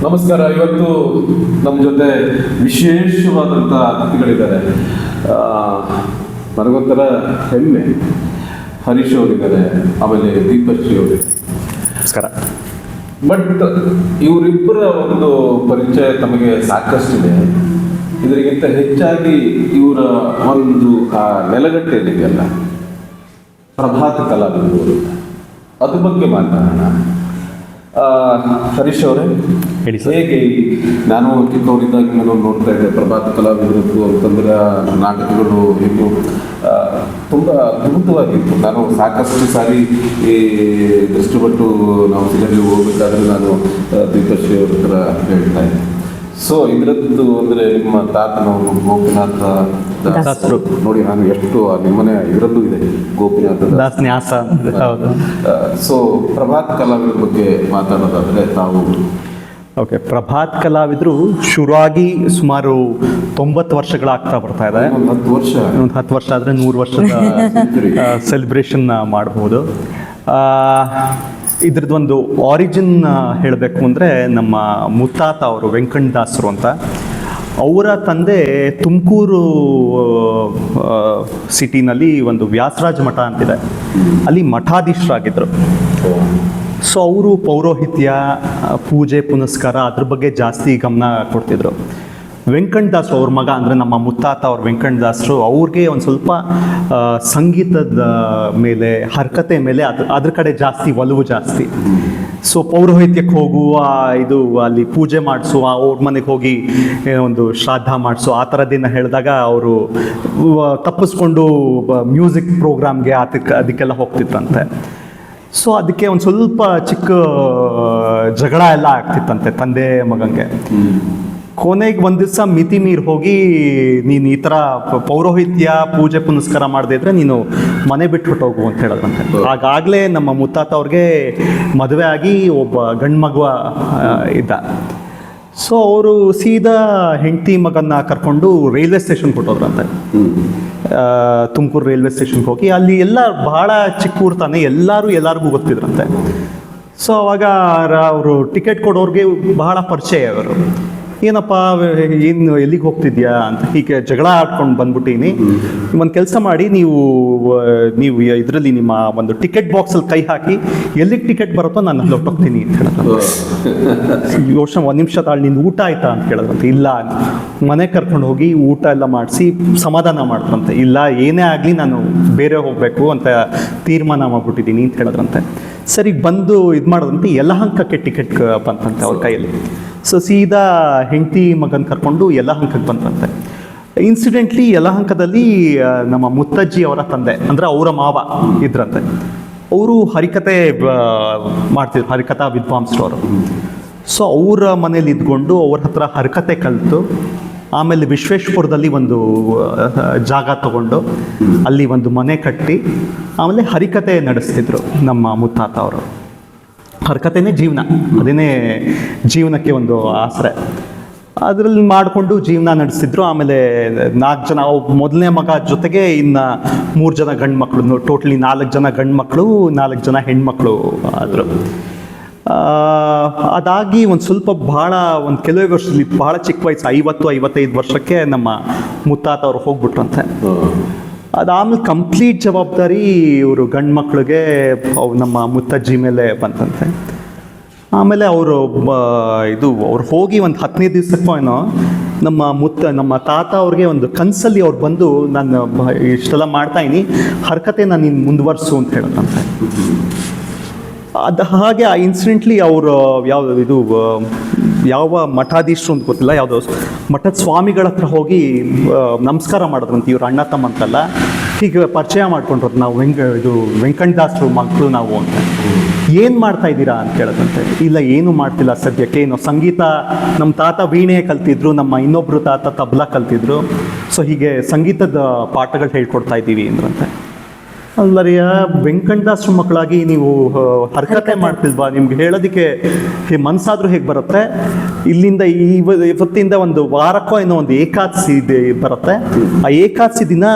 ನಮಸ್ಕಾರ. ಇವತ್ತು ನಮ್ಮ ಜೊತೆ ವಿಶೇಷವಾದಂಥ ಅತಿಥಿಗಳಿದ್ದಾರೆ. ನನಗೊಂಥರ ಹೆಮ್ಮೆ. ಹರೀಶ್ ಅವರಿದ್ದಾರೆ, ಆಮೇಲೆ ದೀಪಶ್ರೀ ಅವರಿದ್ದಾರೆ. ನಮಸ್ಕಾರ. ಬಟ್ ಇವರಿಬ್ಬರ ಒಂದು ಪರಿಚಯ ತಮಗೆ ಸಾಕಷ್ಟಿದೆ. ಇದರಿಗಿಂತ ಹೆಚ್ಚಾಗಿ ಇವರ ಒಂದು ನೆಲಗಟ್ಟೆ ಏನಿದೆಯಲ್ಲ, ಪ್ರಭಾತ ಕಲಾವಿದರು, ಅದ್ರ ಬಗ್ಗೆ ಮಾತಾಡೋಣ. ಹರೀಶ್ ಅವರೇ, ಹೇಳಿ ಸರ್. ಹೇಗೆ ನಾನು ಚಿಕ್ಕವರಿದ್ದಾಗ ನಾನು ನೋಡ್ತಾ ಇದ್ದೆ ಪ್ರಭಾತ ಕಲಾವಿದರದ್ದು ಅಂತಂದ್ರೆ ನಾಟಕಗಳು ಇನ್ನು ತುಂಬ ಅದ್ಭುತವಾಗಿತ್ತು. ನಾನು ಸಾಕಷ್ಟು ಸಾರಿ ಈ ದೃಷ್ಟಿಪಟ್ಟು ನಾವು ಸಿಗಲ್ಲಿ ಹೋಗ್ಬೇಕಾದ್ರೆ ನಾನು ದೀಪಶ್ರೀ ಅವ್ರ ಹತ್ರ ಹೇಳ್ತಾ ಇದ್ದೆ. ಸೊ ಇದರದ್ದು ಅಂದರೆ ನಿಮ್ಮ ತಾತನವರು ಗೋಪಿನಾಥ ದಾಸರು ನೋಡಿ, ನಾನು ಎಷ್ಟು ನಿಮ್ಮನೆ ಇದರಲ್ಲೂ ಇದೆ ಗೋಪಿನಾಥ ದಾಸನ್ಯಾಸ. ಹೌದು. ಸೊ ಪ್ರಭಾತ್ ಕಲಾವಿದರ ಬಗ್ಗೆ ಮಾತಾಡೋದಾದರೆ ತಾವು ಓಕೆ, ಪ್ರಭಾತ್ ಕಲಾವಿದರು ಶುರುವಾಗಿ ಸುಮಾರು 90 ವರ್ಷಗಳಾಗ್ತಾ ಬರ್ತಾ ಇದೆ. ಒಂದು 10 ವರ್ಷ, ಒಂದು 10 ವರ್ಷ ಆದರೆ 100 ವರ್ಷದ ಸೆಲೆಬ್ರೇಷನ್ ಮಾಡಬಹುದು. ಇದ್ರದ್ದೊಂದು ಆರಿಜಿನ್ ಹೇಳಬೇಕು ಅಂದರೆ ನಮ್ಮ ಮುತ್ತಾತ ಅವರು ವೆಂಕಟದಾಸರು ಅಂತ. ಅವರ ತಂದೆ ತುಮಕೂರು ಸಿಟಿನಲ್ಲಿ ಒಂದು ವ್ಯಾಸರಾಜ ಮಠ ಅಂತಿದೆ, ಅಲ್ಲಿ ಮಠಾಧೀಶರಾಗಿದ್ದರು. ಸೊ ಅವರು ಪೌರೋಹಿತ್ಯ, ಪೂಜೆ ಪುನಸ್ಕಾರ ಅದ್ರ ಬಗ್ಗೆ ಜಾಸ್ತಿ ಗಮನ ಕೊಡ್ತಿದ್ರು. ವೆಂಕಟದಾಸರು ಅವ್ರ ಮಗ ಅಂದರೆ ನಮ್ಮ ಮುತ್ತಾತ ಅವ್ರ ವೆಂಕಟದಾಸರು, ಅವ್ರಿಗೆ ಒಂದು ಸ್ವಲ್ಪ ಸಂಗೀತದ ಮೇಲೆ, ಹರಕತೆ ಮೇಲೆ ಅದ್ರ ಕಡೆ ಜಾಸ್ತಿ ಒಲವು ಜಾಸ್ತಿ. ಸೊ ಪೌರೋಹಿತ್ಯಕ್ಕೆ ಹೋಗುವ, ಇದು ಅಲ್ಲಿ ಪೂಜೆ ಮಾಡಿಸು, ಅವ್ರ ಮನೆಗೆ ಹೋಗಿ ಒಂದು ಶ್ರಾದ್ದ ಮಾಡಿಸು, ಆ ಥರದ್ದೇನು ಹೇಳಿದಾಗ ಅವರು ತಪ್ಪಿಸ್ಕೊಂಡು ಮ್ಯೂಸಿಕ್ ಪ್ರೋಗ್ರಾಮ್ಗೆ ಅದಕ್ಕೆಲ್ಲ ಹೋಗ್ತಿದ್ರಂತೆ. ಸೊ ಅದಕ್ಕೆ ಒಂದು ಸ್ವಲ್ಪ ಚಿಕ್ಕ ಜಗಳ ಎಲ್ಲ ಆಗ್ತಿತ್ತಂತೆ ತಂದೆ ಮಗಂಗೆ. ಕೊನೆಗೆ ಒಂದು ದಿವಸ ಮಿತಿ ಮೀರಿ ಹೋಗಿ, ನೀನು ಈ ಥರ ಪೌರೋಹಿತ್ಯ ಪೂಜೆ ಪುನಸ್ಕಾರ ಮಾಡದೇ ಇದ್ರೆ ನೀನು ಮನೆ ಬಿಟ್ಟು ಹೋಗು ಅಂತ ಹೇಳಿದ್ರಂತೆ. ಆಗಾಗಲೇ ನಮ್ಮ ಮುತ್ತಾತ ಅವ್ರಿಗೆ ಮದುವೆ ಆಗಿ ಒಬ್ಬ ಗಂಡು ಮಗುವ ಇದ್ದ. ಸೊ ಅವರು ಸೀದಾ ಹೆಂಡತಿ ಮಗನ್ನ ಕರ್ಕೊಂಡು ರೈಲ್ವೆ ಸ್ಟೇಷನ್ ಕೊಟ್ಟೋದ್ರಂತೆ. ತುಮಕೂರು ರೈಲ್ವೆ ಸ್ಟೇಷನ್ಗೆ ಹೋಗಿ ಅಲ್ಲಿ ಎಲ್ಲ ಬಹಳ ಚಿಕ್ಕ ಊರು ತಾನೆ, ಎಲ್ಲರಿಗೂ ಗೊತ್ತಿದ್ರಂತೆ. ಸೊ ಅವಾಗ ಅವರು ಟಿಕೆಟ್ ಕೊಡೋರಿಗೆ ಬಹಳ ಪರಿಚಯ. ಅವರು ಏನಪ್ಪ ಏನು ಎಲ್ಲಿಗೆ ಹೋಗ್ತಿದ್ಯಾ ಅಂತ ಹೀಗೆ ಜಗಳ ಆಡ್ಕೊಂಡು ಬಂದ್ಬಿಟ್ಟೀನಿ. ಒಂದು ಕೆಲಸ ಮಾಡಿ, ನೀವು ಇದರಲ್ಲಿ ನಿಮ್ಮ ಒಂದು ಟಿಕೆಟ್ ಬಾಕ್ಸಲ್ಲಿ ಕೈ ಹಾಕಿ ಎಲ್ಲಿಗೆ ಟಿಕೆಟ್ ಬರುತ್ತೋ ನಾನು ಅಲ್ಲಿ ಹೊಟ್ಟೋಗ್ತೀನಿ ಅಂತ ಹೇಳಿದ್ರು. ಯೋಚನೆ, 1 ನಿಮಿಷ ತಾಳು, ನಿಂದು ಊಟ ಆಯ್ತಾ ಅಂತ ಕೇಳಿದ್ರಂತೆ. ಇಲ್ಲ. ಮನೆ ಕರ್ಕೊಂಡು ಹೋಗಿ ಊಟ ಎಲ್ಲ ಮಾಡಿಸಿ ಸಮಾಧಾನ ಮಾಡಿದ್ರಂತೆ. ಇಲ್ಲ, ಏನೇ ಆಗಲಿ ನಾನು ಬೇರೆ ಹೋಗಬೇಕು ಅಂತ ತೀರ್ಮಾನ ಮಾಡ್ಬಿಟ್ಟಿದ್ದೀನಿ ಅಂತ ಹೇಳಿದ್ರಂತೆ. ಸರಿ, ಬಂದು ಇದು ಮಾಡೋದಂತೆ ಯಲಹಂಕಕ್ಕೆ ಟಿಕೆಟ್ ಬಂತಂತೆ ಅವ್ರ ಕೈಯಲ್ಲಿ. ಸೊ ಸೀದಾ ಹೆಂಡತಿ ಮಗನ ಕರ್ಕೊಂಡು ಯಲಹಂಕಕ್ಕೆ ಬಂತಂತೆ. ಇನ್ಸಿಡೆಂಟ್ಲಿ ಯಲಹಂಕದಲ್ಲಿ ನಮ್ಮ ಮುತ್ತಜ್ಜಿ ಅವರ ತಂದೆ ಅಂದರೆ ಅವರ ಮಾವ ಇದ್ರಂತೆ. ಅವರು ಹರಿಕತೆ ಮಾಡ್ತಿದ್ರು, ಹರಿಕಥಾ ವಿದ್ವಾಂಸರು ಅವರು. ಸೊ ಅವರ ಮನೇಲಿ ಇದ್ಕೊಂಡು ಅವ್ರ ಹತ್ರ ಹರಿಕತೆ ಕಲಿತು, ಆಮೇಲೆ ವಿಶ್ವೇಶ್ವರದಲ್ಲಿ ಒಂದು ಜಾಗ ತಗೊಂಡು ಅಲ್ಲಿ ಒಂದು ಮನೆ ಕಟ್ಟಿ ಆಮೇಲೆ ಹರಿಕತೆ ನಡೆಸ್ತಿದ್ರು ನಮ್ಮ ಮುತ್ತಾತ ಅವರು. ಹರಿಕತೆನೇ ಜೀವನ, ಅದೇನೇ ಜೀವನಕ್ಕೆ ಒಂದು ಆಸರೆ. ಅದರಲ್ಲಿ ಮಾಡಿಕೊಂಡು ಜೀವನ ನಡೆಸ್ತಿದ್ರು. ಆಮೇಲೆ 4 ಜನ, ಮೊದಲನೇ ಮಗ ಜೊತೆಗೆ ಇನ್ನು 3 ಜನ ಗಂಡು ಮಕ್ಕಳು, ಟೋಟಲಿ 4 ಜನ ಗಂಡು ಮಕ್ಕಳು, 4 ಜನ ಹೆಣ್ಮಕ್ಳು ಆದರು. ಅದಾಗಿ ಒಂದು ಸ್ವಲ್ಪ ಒಂದು ಕೆಲವೇ ವರ್ಷದಲ್ಲಿ, ಬಹಳ ಚಿಕ್ಕ ವಯಸ್ಸು, 50-55 ವರ್ಷಕ್ಕೆ ನಮ್ಮ ಮುತ್ತಾತ ಅವರು ಹೋಗ್ಬಿಟ್ರಂತೆ. ಅದಾದ್ಮೇಲೆ ಕಂಪ್ಲೀಟ್ ಜವಾಬ್ದಾರಿ ಇವರು ಗಂಡು ಮಕ್ಕಳಿಗೆ ನಮ್ಮ ಮುತ್ತಜ್ಜಿ ಮೇಲೆ ಬಂತಂತೆ. ಆಮೇಲೆ ಅವರು ಅವ್ರು ಹೋಗಿ ಒಂದು 15 ದಿವಸಕ್ಕೂ ಏನೋ ನಮ್ಮ ತಾತ ಅವ್ರಿಗೆ ಒಂದು ಕನಸಲ್ಲಿ ಅವ್ರು ಬಂದು, ನಾನು ಇಷ್ಟೆಲ್ಲ ಮಾಡ್ತಾಯಿನಿ, ಹರಕತೆ ನಾನು ನೀನು ಮುಂದುವರ್ಸು ಅಂತ ಹೇಳಂತೆ. ಅದು ಹಾಗೆ ಆ ಇನ್ಸಿಡೆಂಟ್ಲಿ ಅವರು ಯಾವ ಮಠಾಧೀಶರು ಅಂತ ಗೊತ್ತಿಲ್ಲ, ಯಾವುದೋ ಮಠದ ಸ್ವಾಮಿಗಳ ಹತ್ರ ಹೋಗಿ ನಮಸ್ಕಾರ ಮಾಡಿದ್ರಂತೆ. ಇವ್ರು ಅಣ್ಣ ತಮ್ಮ ಅಂತಲ್ಲ, ಹೀಗೆ ಪರಿಚಯ ಮಾಡ್ಕೊಂಡ್ರು. ನಾವು ವೆಂಕಟದಾಸರು ಮಕ್ಕಳು ನಾವು ಅಂತ. ಏನು ಮಾಡ್ತಾ ಇದ್ದೀರಾ ಅಂತ ಕೇಳೋದಂತೆ. ಇಲ್ಲ, ಏನು ಮಾಡ್ತಿಲ್ಲ ಸದ್ಯಕ್ಕೆ, ಏನೋ ಸಂಗೀತ, ನಮ್ಮ ತಾತ ವೀಣೆ ಕಲ್ತಿದ್ರು, ನಮ್ಮ ಇನ್ನೊಬ್ರು ತಾತ ತಬಲಾ ಕಲ್ತಿದ್ರು. ಸೊ ಹೀಗೆ ಸಂಗೀತದ ಪಾಠಗಳು ಹೇಳ್ಕೊಡ್ತಾ ಇದ್ದೀವಿ ಅಂದ್ರಂತೆ. ಅಲ್ಲರಿಯ ವೆಂಕಟದಾಸರು ಮಕ್ಕಳಾಗಿ ನೀವು ಹರಕತೆ ಮಾಡ್ತಿಲ್ವಾ? ನಿಮ್ಗೆ ಹೇಳೋದಕ್ಕೆ ಮನಸ್ಸಾದ್ರೂ ಹೇಗೆ ಬರುತ್ತೆ? ಇಲ್ಲಿಂದ ಇವತ್ತಿಂದ ಒಂದು ವಾರಕ್ಕೋ ಏನೋ ಒಂದು ಏಕಾದಶಿ ಬರುತ್ತೆ, ಆ ಏಕಾದಶಿ ದಿನ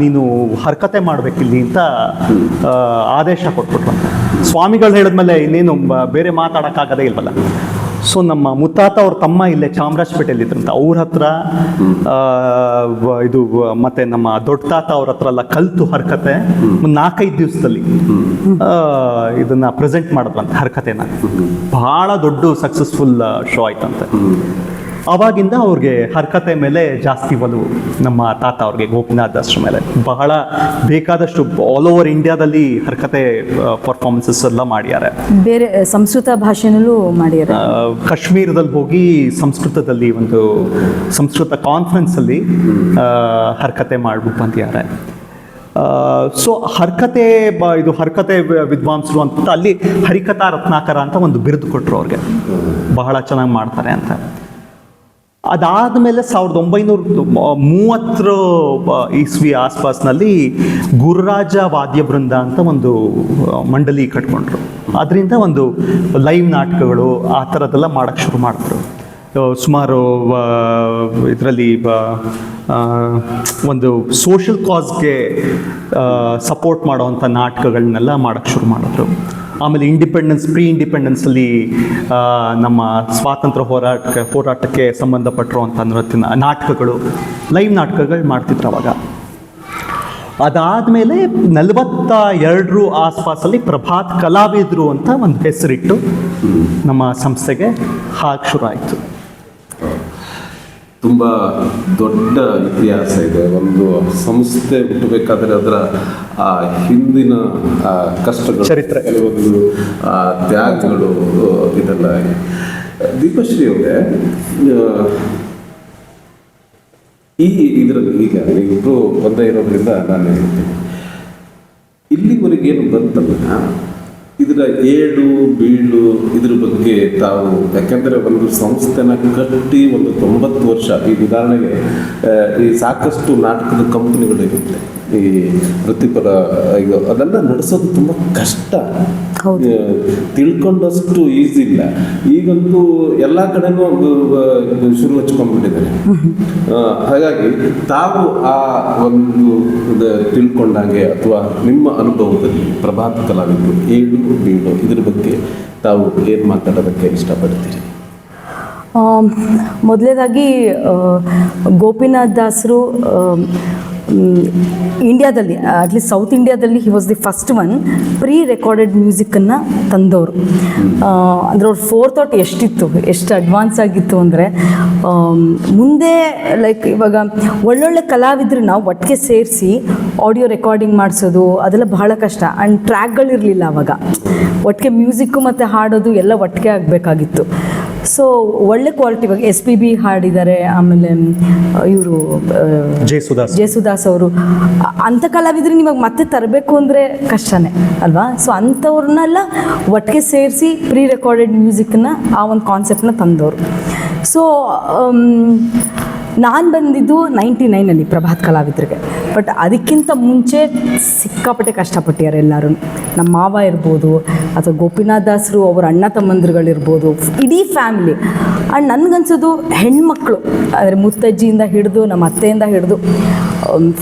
ನೀನು ಹರಕತೆ ಮಾಡ್ಬೇಕಿಲ್ಲಿ ಅಂತ ಆದೇಶ ಕೊಟ್ಬಿಟ್ರಂತೆ. ಸ್ವಾಮಿಗಳು ಹೇಳಿದ್ಮೇಲೆ ಇನ್ನೇನು ಬೇರೆ ಮಾತಾಡೋಕ್ಕಾಗದೇ ಇಲ್ವಲ್ಲ. ಸೊ ನಮ್ಮ ಮುತ್ತಾತ ಅವ್ರ ತಮ್ಮ ಇಲ್ಲೇ ಚಾಮರಾಜಪೇಟೆಯಲ್ಲಿ ಇದ್ರಂತ, ಅವ್ರ ಹತ್ರ ಇದು ಮತ್ತೆ ನಮ್ಮ ದೊಡ್ಡ ತಾತ ಅವ್ರ ಹತ್ರ ಎಲ್ಲ ಕಲ್ತು ಹರ್ಕತೆ 4-5 ದಿವಸದಲ್ಲಿ ಇದನ್ನ ಪ್ರೆಸೆಂಟ್ ಮಾಡಿದ್ರಂತೆ ಹರ್ಕತೆನ. ಬಹಳ ದೊಡ್ಡ ಸಕ್ಸಸ್ಫುಲ್ ಶೋ ಆಯ್ತಂತೆ. ಅವಾಗಿಂದ ಅವ್ರಿಗೆ ಹರ್ಕತೆ ಮೇಲೆ ಜಾಸ್ತಿ ಒಲವು ನಮ್ಮ ತಾತ ಅವ್ರಿಗೆ, ಗೋಪಿನಾಥ್ ದಾಸ್ರ ಮೇಲೆ. ಬಹಳ ಬೇಕಾದಷ್ಟು ಆಲ್ ಓವರ್ ಇಂಡಿಯಾದಲ್ಲಿ ಹರ್ಕತೆ ಪರ್ಫಾರ್ಮೆನ್ಸಸ್ ಎಲ್ಲ ಮಾಡ್ಯಾರೆ. ಬೇರೆ ಸಂಸ್ಕೃತ ಭಾಷೆನಲ್ಲೂ ಮಾಡ್ಯಾರ. ಕಾಶ್ಮೀರದಲ್ಲಿ ಹೋಗಿ ಸಂಸ್ಕೃತದಲ್ಲಿ ಒಂದು ಸಂಸ್ಕೃತ ಕಾನ್ಫರೆನ್ಸಲ್ಲಿ ಹರ್ಕತೆ ಮಾಡ್ಬಿಟ್ಟು ಬಂದಿದ್ದಾರೆ. ಸೊ ಹರ್ಕತೆ ಇದು ಹರ್ಕತೆ ವಿದ್ವಾಂಸರು ಅಂತ ಅಲ್ಲಿ ಹರಿಕಥಾ ರತ್ನಾಕರ ಅಂತ ಒಂದು ಬಿರುದು ಕೊಟ್ಟರು ಅವ್ರಿಗೆ, ಬಹಳ ಚೆನ್ನಾಗಿ ಮಾಡ್ತಾರೆ ಅಂತ. ಅದಾದಮೇಲೆ 1930 ಇಸ್ವಿ ಆಸ್ಪಾಸ್ನಲ್ಲಿ ಗುರುರಾಜ ವಾದ್ಯ ಬೃಂದ ಅಂತ ಒಂದು ಮಂಡಳಿ ಕಟ್ಕೊಂಡ್ರು. ಅದರಿಂದ ಒಂದು ಲೈವ್ ನಾಟಕಗಳು ಆ ಥರದ್ದೆಲ್ಲ ಮಾಡೋಕ್ಕೆ ಶುರು ಮಾಡಿದ್ರು. ಸುಮಾರು ಇದರಲ್ಲಿ ಒಂದು ಸೋಷಲ್ ಕಾಸ್ಗೆ ಸಪೋರ್ಟ್ ಮಾಡೋವಂಥ ನಾಟಕಗಳನ್ನೆಲ್ಲ ಮಾಡೋಕ್ಕೆ ಶುರು ಮಾಡಿದ್ರು. ಆಮೇಲೆ ಪ್ರೀ ಇಂಡಿಪೆಂಡೆನ್ಸಲ್ಲಿ ನಮ್ಮ ಸ್ವಾತಂತ್ರ್ಯ ಹೋರಾಟಕ್ಕೆ ಸಂಬಂಧಪಟ್ಟಿರುವಂಥ ನಾಟಕಗಳು, ಲೈವ್ ನಾಟಕಗಳು ಮಾಡ್ತಿದ್ರು ಅವಾಗ. ಅದಾದಮೇಲೆ 42 ಆಸ್ಪಾಸಲ್ಲಿ ಪ್ರಭಾತ್ ಕಲಾವಿದರು ಅಂತ ಒಂದು ಹೆಸರಿಟ್ಟು ನಮ್ಮ ಸಂಸ್ಥೆಗೆ ಹಾಕಿ ಶುರು ಆಯಿತು. ತುಂಬ ದೊಡ್ಡ ಇತಿಹಾಸ ಇದೆ. ಒಂದು ಸಂಸ್ಥೆ ಹುಟ್ಟಬೇಕಾದ್ರೆ ಅದರ ಆ ಹಿಂದಿನ ಕಷ್ಟಗಳು, ಚರಿತ್ರೆ, ಕೆಲವೊಂದು ತ್ಯಾಗಗಳು ಇದೆಲ್ಲ. ದೀಪಶ್ರೀ ಅವರೇ, ಇದರಲ್ಲಿ ಈಗ ನೀವಿಬ್ಬರು ಒಂದೇ ಇರೋದ್ರಿಂದ ನಾನು ಹೇಳ್ತೀನಿ, ಇಲ್ಲಿವರೆಗೆ ಏನು ಬಂತಲ್ಲ ಇದರ ಏಳು ಬೀಳು ಇದ್ರ ಬಗ್ಗೆ ತಾವು, ಯಾಕೆಂದರೆ ಒಂದು ಸಂಸ್ಥೆನ ಕಟ್ಟಿ ಒಂದು 90 ವರ್ಷ, ಈ ಉದಾಹರಣೆಗೆ ಈ ಸಾಕಷ್ಟು ನಾಟಕದ ಕಂಪನಿಗಳಿರುತ್ತೆ, ಈ ವೃತ್ತಿಪರ ಇದು ಅದೆಲ್ಲ ನಡೆಸೋದು ತುಂಬ ಕಷ್ಟ, ತಿಳ್ಕೊಂಡಷ್ಟು ಈಸಿ ಇಲ್ಲ. ಈಗಂತೂ ಎಲ್ಲ ಕಡೆನೂ ಒಂದು ಶುರು ಹಚ್ಕೊಂಡ್ಬಿಟ್ಟಿದ್ದಾರೆ. ಹಾಗಾಗಿ ತಾವು ಆ ಒಂದು ತಿಳ್ಕೊಂಡಾಗೆ ಅಥವಾ ನಿಮ್ಮ ಅನುಭವದಲ್ಲಿ ಪ್ರಭಾತ್ ಕಲಾವಿದರು ಏಳು ಬೀಳು ಇದ್ರ ಬಗ್ಗೆ ತಾವು ಏನು ಮಾತಾಡೋದಕ್ಕೆ ಇಷ್ಟಪಡ್ತೀರಿ? ಮೊದಲನೇದಾಗಿ ಗೋಪಿನಾಥ್ ದಾಸರು ಇಂಡಿಯಾದಲ್ಲಿ, ಅಟ್ಲೀಸ್ಟ್ ಸೌತ್ ಇಂಡಿಯಾದಲ್ಲಿ he was the first one pre recorded ಮ್ಯೂಸಿಕ್ಕನ್ನು ತಂದವರು. ಅಂದರೆ ಅವ್ರ ಫೋರ್ಥಾಟ್ ಎಷ್ಟು ಅಡ್ವಾನ್ಸ್ ಆಗಿತ್ತು ಅಂದರೆ, ಮುಂದೆ ಲೈಕ್ ಇವಾಗ ಒಳ್ಳೊಳ್ಳೆ ಕಲಾವಿದ್ರನ್ನ ಒಟ್ಟಿಗೆ ಸೇರಿಸಿ ಆಡಿಯೋ ರೆಕಾರ್ಡಿಂಗ್ ಮಾಡಿಸೋದು ಅದೆಲ್ಲ ಬಹಳ ಕಷ್ಟ. ಆ್ಯಂಡ್ ಟ್ರ್ಯಾಕ್ಗಳಿರಲಿಲ್ಲ ಆವಾಗ, ಒಟ್ಟಿಗೆ ಮ್ಯೂಸಿಕ್ಕು ಮತ್ತು ಹಾಡೋದು ಎಲ್ಲ ಒಟ್ಟಿಗೆ ಆಗಬೇಕಾಗಿತ್ತು. ಸೊ ಒಳ್ಳೆ ಕ್ವಾಲಿಟಿ, ಇವಾಗ SPB ಹಾಡಿದ್ದಾರೆ, ಆಮೇಲೆ ಇವರು ಜೇಸುದಾಸ್ ಅವರು, ಅಂಥ ಕಲಾವಿದ್ರಿಗೆ ಇವಾಗ ಮತ್ತೆ ತರಬೇಕು ಅಂದರೆ ಕಷ್ಟನೇ ಅಲ್ವಾ. ಸೊ ಅಂಥವ್ರನ್ನೆಲ್ಲ ಒಟ್ಟಿಗೆ ಸೇರಿಸಿ ಪ್ರೀ ರೆಕಾರ್ಡೆಡ್ ಮ್ಯೂಸಿಕ್ನ ಆ ಒಂದು ಕಾನ್ಸೆಪ್ಟನ್ನ ತಂದವರು. ಸೊ ನಾನು ಬಂದಿದ್ದು 99ಅಲ್ಲಿ ಪ್ರಭಾತ್ ಕಲಾವಿದರಿಗೆ. ಬಟ್ ಅದಕ್ಕಿಂತ ಮುಂಚೆ ಸಿಕ್ಕಾಪಟ್ಟೆ ಕಷ್ಟಪಟ್ಟಿದ್ದಾರೆ ಎಲ್ಲರೂ. ನಮ್ಮ ಮಾವ ಇರ್ಬೋದು ಅಥವಾ ಗೋಪಿನಾಥ್ ದಾಸರು ಅವರ ಅಣ್ಣ ತಮ್ಮಂದಿರುಗಳಿರ್ಬೋದು, ಇಡೀ ಫ್ಯಾಮಿಲಿ. ಆ್ಯಂಡ್ ನನಗನ್ಸೋದು ಹೆಣ್ಮಕ್ಳು, ಅಂದರೆ ಮುತ್ತಜ್ಜಿಯಿಂದ ಹಿಡಿದು ನಮ್ಮ ಅತ್ತೆಯಿಂದ ಹಿಡಿದು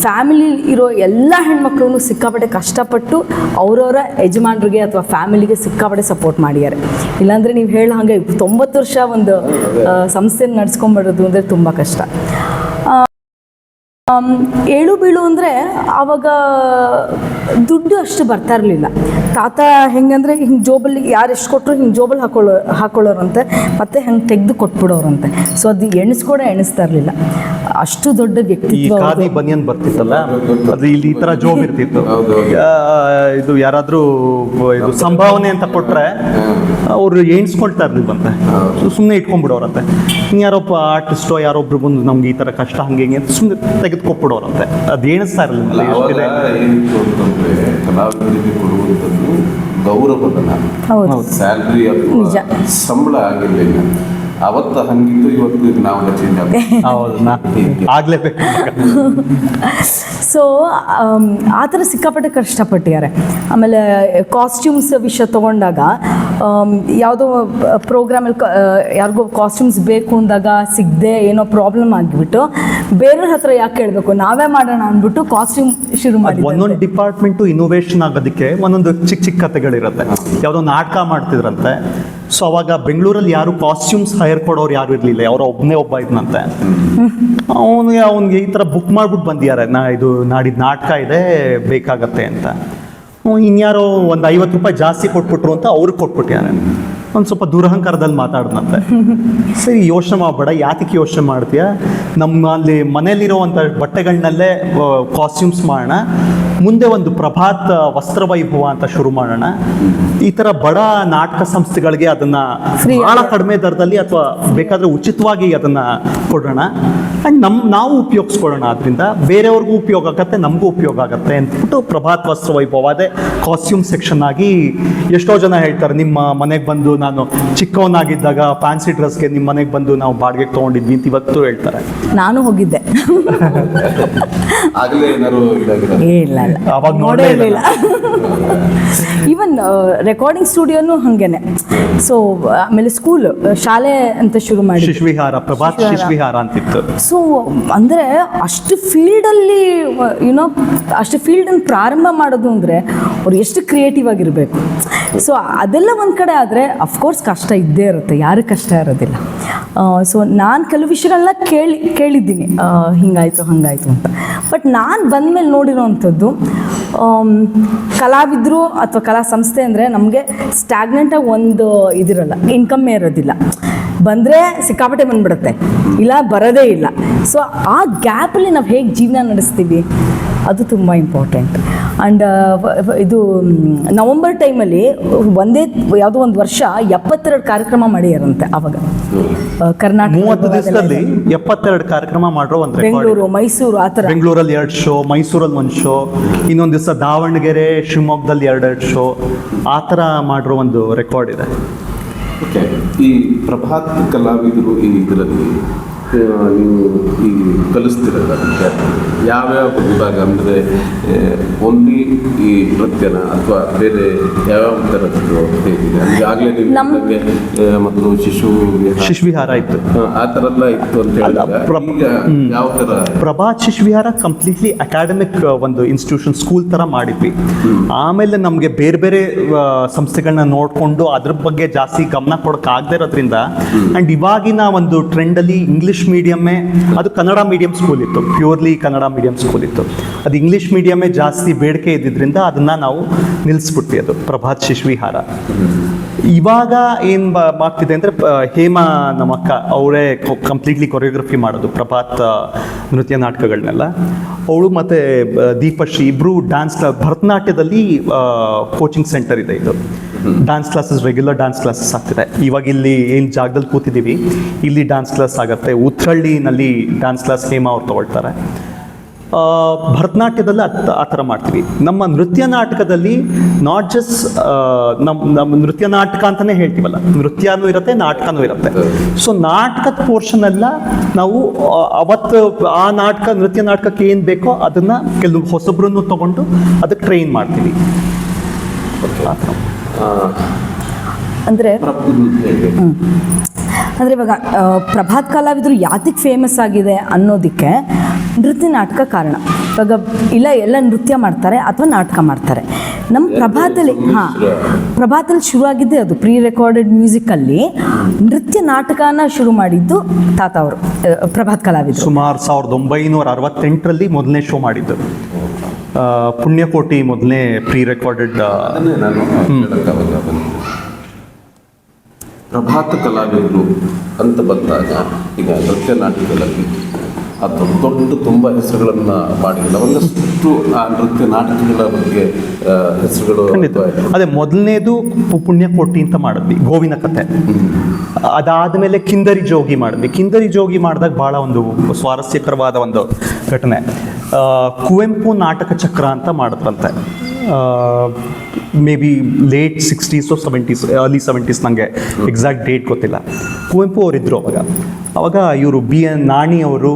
ಫ್ಯಾಮಿಲಿ ಇರೋ ಎಲ್ಲ ಹೆಣ್ಮಕ್ಳು ಸಿಕ್ಕಾಪಟ್ಟೆ ಕಷ್ಟಪಟ್ಟು ಅವರವರ ಯಜಮಾನರಿಗೆ ಅಥವಾ ಫ್ಯಾಮಿಲಿಗೆ ಸಿಕ್ಕಾಪಟ್ಟೆ ಸಪೋರ್ಟ್ ಮಾಡಿದ್ದಾರೆ. ಇಲ್ಲಾಂದರೆ ನೀವು ಹೇಳೋ ಹಾಗೆ 90 ವರ್ಷ ಒಂದು ಸಂಸ್ಥೆನ ನಡೆಸ್ಕೊಂಡ್ಬರೋದು ಅಂದರೆ ತುಂಬ ಕಷ್ಟ. ಏಳು ಬೀಳು ಅಂದರೆ ಆವಾಗ ದುಡ್ಡು ಅಷ್ಟು ಬರ್ತಾ ಇರಲಿಲ್ಲ. ತಾತ ಹೆಂಗಂದರೆ ಹಿಂಗೆ ಜೋಬಲ್ಲಿ ಯಾರು ಎಷ್ಟು ಕೊಟ್ಟರು ಹಿಂಗೆ ಜೋಬಲ್ಲಿ ಹಾಕೊಳ್ಳೋರಂತೆ, ಮತ್ತೆ ಹೆಂಗೆ ತೆಗೆದು ಕೊಟ್ಬಿಡೋರಂತೆ. ಸೊ ಅದು ಎಣಿಸ್ತಾ ಇರಲಿಲ್ಲ. ಅಷ್ಟು ದೊಡ್ಡ ವ್ಯಕ್ತಿತ್ವ. ಖಾದಿ ಬನಿಯನ್ ಬರ್ತಿತ್ತಲ್ಲ, ಅದು ಇಲ್ಲಿ ಈ ಥರ ಜೋಬ್ ಇರ್ತಿತ್ತು. ಇದು ಯಾರಾದರೂ ಇದು ಸಂಭಾವನೆ ಅಂತ ಕೊಟ್ಟರೆ ಅವರು ಎಣಿಸ್ಕೊಳ್ತಾ ಇರ್ಲಿಲ್ವಂತೆ, ಸುಮ್ಮನೆ ಇಟ್ಕೊಂಡ್ಬಿಡೋರಂತೆ. ಯಾರೊಬ್ಬ ಆರ್ಟಿಸ್ಟೋ ಯಾರೊಬ್ರು ಬಂದು ನಮ್ಗೆ ಈ ಥರ ಕಷ್ಟ ಹಂಗೆ ಹಿಂಗೆ ಅಂತ ಸುಮ್ಮನೆ ತೆಗೆದುಕೊಟ್ಬಿಡೋರಂತೆ. ಅದು ಎಣಿಸ್ತಾ ಇರಲಿಲ್ಲ. ಕಲಾವಿದರಿಗೆ ಕೊಡುವಂಥದ್ದು ಗೌರವಧನ, ಸ್ಯಾಲ್ರಿ ಅಥವಾ ಸಂಬಳ ಆಗಿರಲಿಲ್ಲ. ಅವತ್ತು ಹಂಗಿತ್ತು, ಇವತ್ತು ನಾವು ಚೇಂಜ್ ಆಗಲೇಬೇಕು. ಸೊ ಆ ಥರ ಸಿಕ್ಕಾಪಟ್ಟೆ ಕಷ್ಟಪಟ್ಟಿದ್ದಾರೆ. ಆಮೇಲೆ ಕಾಸ್ಟ್ಯೂಮ್ಸ್ ವಿಷಯ ತೊಗೊಂಡಾಗ ಯಾವುದೋ ಪ್ರೋಗ್ರಾಮಲ್ಲಿ ಯಾರಿಗೋ ಕಾಸ್ಟ್ಯೂಮ್ಸ್ ಬೇಕು ಅಂದಾಗ ಸಿಗದೆ ಏನೋ ಪ್ರಾಬ್ಲಮ್ ಆಗಿಬಿಟ್ಟು ಬೇರೆಯವ್ರ ಹತ್ರ ಯಾಕೆ ಕೇಳಬೇಕು, ನಾವೇ ಮಾಡೋಣ ಅಂದ್ಬಿಟ್ಟು ಕಾಸ್ಟ್ಯೂಮ್ ಶುರು ಮಾಡಿ. ಒಂದೊಂದು ಡಿಪಾರ್ಟ್ಮೆಂಟು ಇನೋವೇಷನ್ ಆಗೋದಕ್ಕೆ ಒಂದೊಂದು ಚಿಕ್ಕ ಚಿಕ್ಕ ಕಥೆಗಳಿರುತ್ತೆ. ಯಾವುದೋ ನಾಟಕ ಮಾಡ್ತಿದ್ರಂತೆ, ಸೊ ಅವಾಗ ಬೆಂಗಳೂರಲ್ಲಿ ಯಾರು ಕಾಸ್ಟ್ಯೂಮ್ಸ್ ಹೈರ್ ಕೊಡೋರು ಯಾರು ಇರಲಿಲ್ಲ, ಅವರ ಒಬ್ಬ ಇದ್ನಂತೆ. ಅವ್ನಿಗೆ ಈ ಥರ ಬುಕ್ ಮಾಡ್ಬಿಟ್ಟು ಬಂದಿದ್ದಾರೆ, ಇದು ನಾಡಿದ್ದು ನಾಟಕ ಇದೆ ಬೇಕಾಗತ್ತೆ ಅಂತ. ಇನ್ಯಾರೋ ಒಂದು 50 ರೂಪಾಯಿ ಜಾಸ್ತಿ ಕೊಟ್ಬಿಟ್ರು ಅಂತ ಅವ್ರಿಗೆ ಕೊಟ್ಬಿಟ್ಟಿದ್ದಾರೆ. ಒಂದು ಸ್ವಲ್ಪ ದುರಹಂಕಾರದಲ್ಲಿ ಮಾತಾಡ್ದಂತೆ. ಸರಿ, ಯೋಚನೆ ಮಾಡಬೇಡ, ಯಾತಕ್ಕೆ ಯೋಚನೆ ಮಾಡ್ತೀಯ, ನಮ್ಮಲ್ಲಿ ಮನೇಲಿರೋವಂಥ ಬಟ್ಟೆಗಳನ್ನಲ್ಲೇ ಕಾಸ್ಟ್ಯೂಮ್ಸ್ ಮಾಡೋಣ, ಮುಂದೆ ಒಂದು ಪ್ರಭಾತ್ ವಸ್ತ್ರವೈಭವ ಅಂತ ಶುರು ಮಾಡೋಣ. ಈ ಥರ ಬಡ ನಾಟಕ ಸಂಸ್ಥೆಗಳಿಗೆ ಅದನ್ನು ಭಾಳ ಕಡಿಮೆ ದರದಲ್ಲಿ ಅಥವಾ ಬೇಕಾದರೆ ಉಚಿತವಾಗಿ ಅದನ್ನು ಕೊಡೋಣ, ಆ್ಯಂಡ್ ನಾವು ಉಪಯೋಗಿಸ್ಕೊಳ್ಳೋಣ. ಅದರಿಂದ ಬೇರೆಯವ್ರಿಗೂ ಉಪಯೋಗ ಆಗುತ್ತೆ, ನಮಗೂ ಉಪಯೋಗ ಆಗುತ್ತೆ ಅಂದ್ಬಿಟ್ಟು ಪ್ರಭಾತ್ ವಸ್ತ್ರವೈಭವ ಅದೇ ಕಾಸ್ಟ್ಯೂಮ್ ಸೆಕ್ಷನ್ ಆಗಿ ಎಷ್ಟೋ ಜನ ಹೇಳ್ತಾರೆ, ನಿಮ್ಮ ಮನೆಗೆ ಬಂದು ನಾನು ಚಿಕ್ಕವನಾಗಿದ್ದಾಗ ಫ್ಯಾನ್ಸಿ ಡ್ರೆಸ್ಗೆ ನಿಮ್ಮ ಮನೆಗೆ ಬಂದು ನಾವು ಬಾಡಿಗೆಗೆ ತೊಗೊಂಡಿದ್ವಿ ಅಂತ ಇವತ್ತು ಹೇಳ್ತಾರೆ. ನಾನು ಹೋಗಿದ್ದೆ. ಆಗಲೇ ಏನಾದ್ರು ಇಲ್ಲ ಅವಾಗ ನೋಡೇ ಇರಲಿಲ್ಲ. ಈವನ್ ರೆಕಾರ್ಡಿಂಗ್ ಸ್ಟುಡಿಯೋನು ಹಾಗೇನೆ. ಸೊ ಆಮೇಲೆ ಸ್ಕೂಲ್ ಶಾಲೆ ಅಂತ ಶುರು ಮಾಡಿ ಶಿಶುವಿಹಾರ, ಪ್ರಭಾತ್ ಶಿಶುವಿಹಾರ ಅಂತಿತ್ತು. ಸೊ ಅಂದರೆ ಅಷ್ಟು ಫೀಲ್ಡಲ್ಲಿ ಯುನೋ ಅಷ್ಟು ಫೀಲ್ಡನ್ನು ಪ್ರಾರಂಭ ಮಾಡೋದು ಅಂದರೆ ಅವ್ರು ಎಷ್ಟು ಕ್ರಿಯೇಟಿವ್ ಆಗಿರಬೇಕು. ಸೊ ಅದೆಲ್ಲ ಒಂದು ಕಡೆ ಆದರೆ ಅಫ್ಕೋರ್ಸ್ ಕಷ್ಟ ಇದ್ದೇ ಇರುತ್ತೆ, ಯಾರಿಗೆ ಕಷ್ಟ ಇರೋದಿಲ್ಲ. ಸೊ ನಾನು ಕೆಲವು ವಿಷಯಗಳನ್ನ ಕೇಳಿದ್ದೀನಿ, ಹಿಂಗಾಯಿತು ಹಾಗಾಯಿತು ಅಂತ. ಬಟ್ ನಾನು ಬಂದಮೇಲೆ ನೋಡಿರೋವಂಥದ್ದು, ಕಲಾವಿದರು ಅಥವಾ ಕಲಾ ಸಂಸ್ಥೆ ಅಂದರೆ ನಮಗೆ ಸ್ಟ್ಯಾಗ್ನೆಂಟಾಗಿ ಒಂದು ಇದಿರಲ್ಲ, ಇನ್ಕಮ್ಮೇ ಇರೋದಿಲ್ಲ. ಬಂದರೆ ಸಿಕ್ಕಾಪಟ್ಟೆ ಬಂದ್ಬಿಡುತ್ತೆ, ಇಲ್ಲ ಬರೋದೇ ಇಲ್ಲ. ಸೊ ಆ ಗ್ಯಾಪಲ್ಲಿ ನಾವು ಹೇಗೆ ಜೀವನ ನಡೆಸ್ತೀವಿ ಅದು ತುಂಬ ಇಂಪಾರ್ಟೆಂಟ್. ಆ್ಯಂಡ್ ಇದು ನವಂಬರ್ ಟೈಮಲ್ಲಿ ಯಾವುದೋ ಒಂದು ವರ್ಷ 72 ಕಾರ್ಯಕ್ರಮ ಮಾಡಿಯಾರಂತೆ ಅವಾಗ ಕರ್ನಾಟಕ. 30 ದಿವಸದಲ್ಲಿ 72 ಕಾರ್ಯಕ್ರಮ ಮಾಡಿರೋ ಒಂದು ಬೆಂಗಳೂರು, ಮೈಸೂರು, ಆ ಥರ. ಬೆಂಗಳೂರಲ್ಲಿ 2 ಶೋ, ಮೈಸೂರಲ್ಲಿ 1 ಶೋ, ಇನ್ನೊಂದು ದಿವಸ ದಾವಣಗೆರೆ, ಶಿವಮೊಗ್ಗದಲ್ಲಿ 2 ಶೋ, ಆ ಥರ ಮಾಡಿರೋ ಒಂದು ರೆಕಾರ್ಡ್ ಇದೆ. ಓಕೆ, ಈ ಪ್ರಭಾತ್ ಕಲಾವಿದರು ಈ ಇದರಲ್ಲಿ ನೀವು ಈ ಕಲಿಸ್ತಿರಲ್ಲ ಯಾವ್ಯಾವ ವಿಭಾಗ ಅಂದರೆ ಓನ್ಲಿ ಈ ನೃತ್ಯನ ಅಥವಾ ಬೇರೆ ಯಾವ್ಯಾವ ಥರದ್ದು ಹೇಗಿದೆ? ಈಗಾಗಲೇ ನೀವು ಮತ್ತು ಶಿಶುವಿಹಾರ ಇತ್ತು, ಆ ಥರ ಎಲ್ಲ ಇತ್ತು ಅಂತ ಹೇಳಿದ್ರೆ ಯಾವ ಥರ? ಪ್ರಭಾತ್ ಶಿಶುವಿಹಾರ ಕಂಪ್ಲೀಟ್ಲಿ ಅಕಾಡೆಮಿಕ್ ಒಂದು ಇನ್ಸ್ಟಿಟ್ಯೂಷನ್, ಸ್ಕೂಲ್ ಥರ ಮಾಡಿದ್ವಿ. ಆಮೇಲೆ ನಮಗೆ ಬೇರೆ ಬೇರೆ ಸಂಸ್ಥೆಗಳನ್ನ ನೋಡಿಕೊಂಡು ಅದ್ರ ಬಗ್ಗೆ ಜಾಸ್ತಿ ಗಮನ ಕೊಡೋಕ್ಕಾಗದೇ ಇರೋದ್ರಿಂದ, ಆ್ಯಂಡ್ ಇವಾಗಿನ ಒಂದು ಟ್ರೆಂಡಲ್ಲಿ ಇಂಗ್ಲೀಷ್ ಮೀಡಿಯಮ್ಮೇ, ಅದು ಕನ್ನಡ ಮೀಡಿಯಂ ಸ್ಕೂಲ್ ಇತ್ತು, ಪ್ಯೂರ್ಲಿ ಕನ್ನಡ ಮೀಡಿಯಂ ಸ್ಕೂಲ್ ಇತ್ತು, ಅದು ಇಂಗ್ಲೀಷ್ ಮೀಡಿಯಮ್ಮೇ ಜಾಸ್ತಿ ಬೇಡಿಕೆ ಇದ್ದಿದ್ದರಿಂದ ಅದನ್ನು ನಾವು ನಿಲ್ಲಿಸ್ಬಿಟ್ವಿ. ಅದು ಪ್ರಭಾತ್ ಶಿಶುವಿಹಾರ. ಇವಾಗ ಏನು ಮಾಡ್ತಿದೆ ಅಂದರೆ, ಹೇಮಾ ನಮ್ಮ ಅಕ್ಕ ಅವರೇ ಕಂಪ್ಲೀಟ್ಲಿ ಕೊರಿಯೋಗ್ರಫಿ ಮಾಡೋದು ಪ್ರಭಾತ್ ನೃತ್ಯ ನಾಟಕಗಳನ್ನೆಲ್ಲ. ಅವಳು ಮತ್ತು ದೀಪಶ್ರೀ ಇಬ್ಬರು ಡ್ಯಾನ್ಸ್ ಭರತನಾಟ್ಯದಲ್ಲಿ ಕೋಚಿಂಗ್ ಸೆಂಟರ್ ಇದೆ. ಇದು dance classes, regular dance classes ಆಗ್ತಿದೆ. ಇವಾಗ ಇಲ್ಲಿ ಏನು ಜಾಗದಲ್ಲಿ ಕೂತಿದ್ದೀವಿ ಇಲ್ಲಿ ಡ್ಯಾನ್ಸ್ ಕ್ಲಾಸ್ ಆಗುತ್ತೆ. ಉತ್ರಳ್ಳಿನಲ್ಲಿ ಡ್ಯಾನ್ಸ್ ಕ್ಲಾಸ್ ಹೇಮಾ ಅವ್ರು ತಗೊಳ್ತಾರೆ. ಭರತನಾಟ್ಯದಲ್ಲಿ ಆ ಥರ ಮಾಡ್ತೀವಿ. ನಮ್ಮ ನೃತ್ಯ ನಾಟಕದಲ್ಲಿ ನಾಟ್ ಜಸ್ಟ್ ನಮ್ಮ ನೃತ್ಯ ನಾಟಕ ಅಂತಲೇ ಹೇಳ್ತೀವಲ್ಲ, ನೃತ್ಯನೂ ಇರುತ್ತೆ, ನಾಟಕನೂ ಇರುತ್ತೆ. ಸೊ ನಾಟಕದ ಪೋರ್ಷನ್ ಎಲ್ಲ ನಾವು ಅವತ್ತು ಆ ನಾಟಕ, ನೃತ್ಯ ನಾಟಕಕ್ಕೆ ಏನು ಬೇಕೋ ಅದನ್ನು ಕೆಲವು ಹೊಸಬ್ರನ್ನು ತೊಗೊಂಡು ಅದಕ್ಕೆ ಟ್ರೈನ್ ಮಾಡ್ತೀವಿ. ಅಂದರೆ ಇವಾಗ ಪ್ರಭಾತ್ ಕಲಾವಿದರು ಯಾತಕ್ಕೆ ಫೇಮಸ್ ಆಗಿದೆ ಅನ್ನೋದಕ್ಕೆ ನೃತ್ಯ ನಾಟಕ ಕಾರಣ. ಇವಾಗ ಎಲ್ಲ ನೃತ್ಯ ಮಾಡ್ತಾರೆ ಅಥವಾ ನಾಟಕ ಮಾಡ್ತಾರೆ. ನಮ್ಮ ಪ್ರಭಾತಲ್ಲಿ ಶುರುವಾಗಿದ್ದೆ ಅದು ಪ್ರೀ ರೆಕಾರ್ಡೆಡ್ ಮ್ಯೂಸಿಕಲ್ಲಿ ನೃತ್ಯ ನಾಟಕನ ಶುರು ಮಾಡಿದ್ದು ತಾತ ಅವರು, ಪ್ರಭಾತ್ ಕಲಾವಿದರು. ಸುಮಾರು 1968ರಲ್ಲಿ ಮೊದಲನೇ ಶೋ ಮಾಡಿದ್ದು. ಪುಣ್ಯಕೋಟಿ ಮೊದಲನೇ ಪ್ರೀ ರೆಕಾರ್ಡೆಡ್. ನಾನು ಪ್ರಭಾತ ಕಲಾವಿದರು ಅಂತ ಬಂದಾಗ ಈಗ ನೃತ್ಯ ನಾಟಕಗಳಲ್ಲಿ ಅದು ತುಂಬ ಹೆಸರುಗಳನ್ನು ಮಾಡಿಲ್ಲ. ಒಂದಷ್ಟು ಆ ನೃತ್ಯ ನಾಟಕಗಳ ಬಗ್ಗೆ ಹೆಸರುಗಳು. ಅದೇ ಮೊದಲನೇದು ಪುಣ್ಯಕೋಟಿ ಅಂತ ಮಾಡಿದ್ವಿ, ಗೋವಿನ ಕಥೆ. ಅದಾದಮೇಲೆ ಕಿಂದರಿ ಜೋಗಿ ಮಾಡಿದ್ವಿ. ಕಿಂದರಿ ಜೋಗಿ ಮಾಡಿದಾಗ ಭಾಳ ಒಂದು ಸ್ವಾರಸ್ಯಕರವಾದ ಒಂದು ಘಟನೆ. ಕುವೆಂಪು ನಾಟಕ ಚಕ್ರ ಅಂತ ಮಾಡಿದ್ರಂತೆ. May be late 60s or 70s, early 70s, ನನಗೆ ಎಕ್ಸಾಕ್ಟ್ ಡೇಟ್ ಗೊತ್ತಿಲ್ಲ. ಕುವೆಂಪು ಅವರಿದ್ದರು ಅವಾಗ ಇವರು BN ನಾಣಿ ಅವರು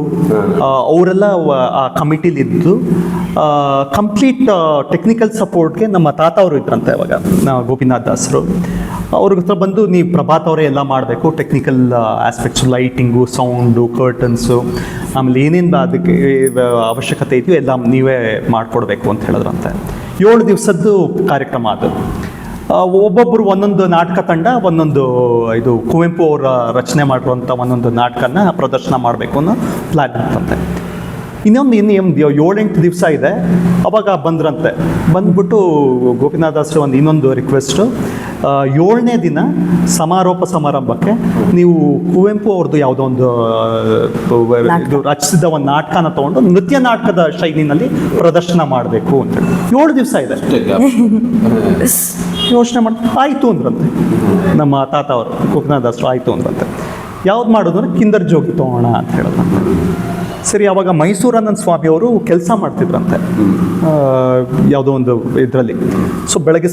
ಅವರೆಲ್ಲ ಆ ಕಮಿಟಿಲಿದ್ದು ಕಂಪ್ಲೀಟ್ ಟೆಕ್ನಿಕಲ್ ಸಪೋರ್ಟ್ಗೆ ನಮ್ಮ ತಾತ ಅವರು ಇದ್ರಂತೆ ಅವಾಗ, ಗೋಪಿನಾಥ್ ದಾಸರು. ಅವ್ರ ಹತ್ರ ಬಂದು ನೀವು ಪ್ರಭಾತ್ ಅವರೇ ಎಲ್ಲ ಮಾಡಬೇಕು, technical aspects, lighting, sound, curtains, ಆಮೇಲೆ ಏನೇನು ಅದಕ್ಕೆ ಅವಶ್ಯಕತೆ ಇದೆಯೋ ಎಲ್ಲ ನೀವೇ ಮಾಡಿಕೊಡ್ಬೇಕು ಅಂತ ಹೇಳಿದ್ರಂತೆ. 7 ದಿವಸದ್ದು ಕಾರ್ಯಕ್ರಮ ಅದು. ಒಬ್ಬೊಬ್ಬರು ಒಂದೊಂದು ನಾಟಕ ತಂಡ ಒಂದೊಂದು ಇದು ಕುವೆಂಪು ಅವರ ರಚನೆ ಮಾಡಿರುವಂಥ ಒಂದೊಂದು ನಾಟಕನ ಪ್ರದರ್ಶನ ಮಾಡಬೇಕು ಅನ್ನೋ ಪ್ಲ್ಯಾನ್ ಇತ್ತಂತೆ. ಇನ್ನೊಂದು 7-8 ದಿವಸ ಇದೆ. ಅವಾಗ ಬಂದ್ರಂತೆ. ಬಂದ್ಬಿಟ್ಟು ಗೋಪಿನಾಥ ದಾಸರು ಇನ್ನೊಂದು ರಿಕ್ವೆಸ್ಟು, 7ನೇ ದಿನ ಸಮಾರೋಪ ಸಮಾರಂಭಕ್ಕೆ ನೀವು ಕುವೆಂಪು ಅವ್ರದ್ದು ಯಾವುದೋ ಒಂದು ಇದು ರಚಿಸಿದ ಒಂದು ನಾಟಕನ ತೊಗೊಂಡು ನೃತ್ಯ ನಾಟಕದ ಶೈಲಿನಲ್ಲಿ ಪ್ರದರ್ಶನ ಮಾಡಬೇಕು ಅಂತೇಳಿ. 7 ದಿವಸ ಇದೆ. ಯೋಚನೆ ಮಾಡಿ ಆಯಿತು ಅಂದ್ರಂತೆ ನಮ್ಮ ತಾತ ಅವರು, ಗೋಪಿನಾಥ ದಾಸರು ಆಯಿತು ಅಂದ್ರಂತೆ. ಯಾವ್ದು ಮಾಡೋದು ಅಂದರೆ ಕಿಂದರ್ ಜೋಗಿ ತೊಗೋಣ ಅಂತ ಹೇಳಿದ್ರಂತೆ. ಸರಿ, ಅವಾಗ ಮೈಸೂರಾನಂದ ಸ್ವಾಮಿ ಅವರು ಕೆಲಸ ಮಾಡ್ತಿದ್ರಂತೆ ಯಾವುದೋ ಒಂದು ಇದರಲ್ಲಿ. ಸೊ ಬೆಳಗ್ಗೆ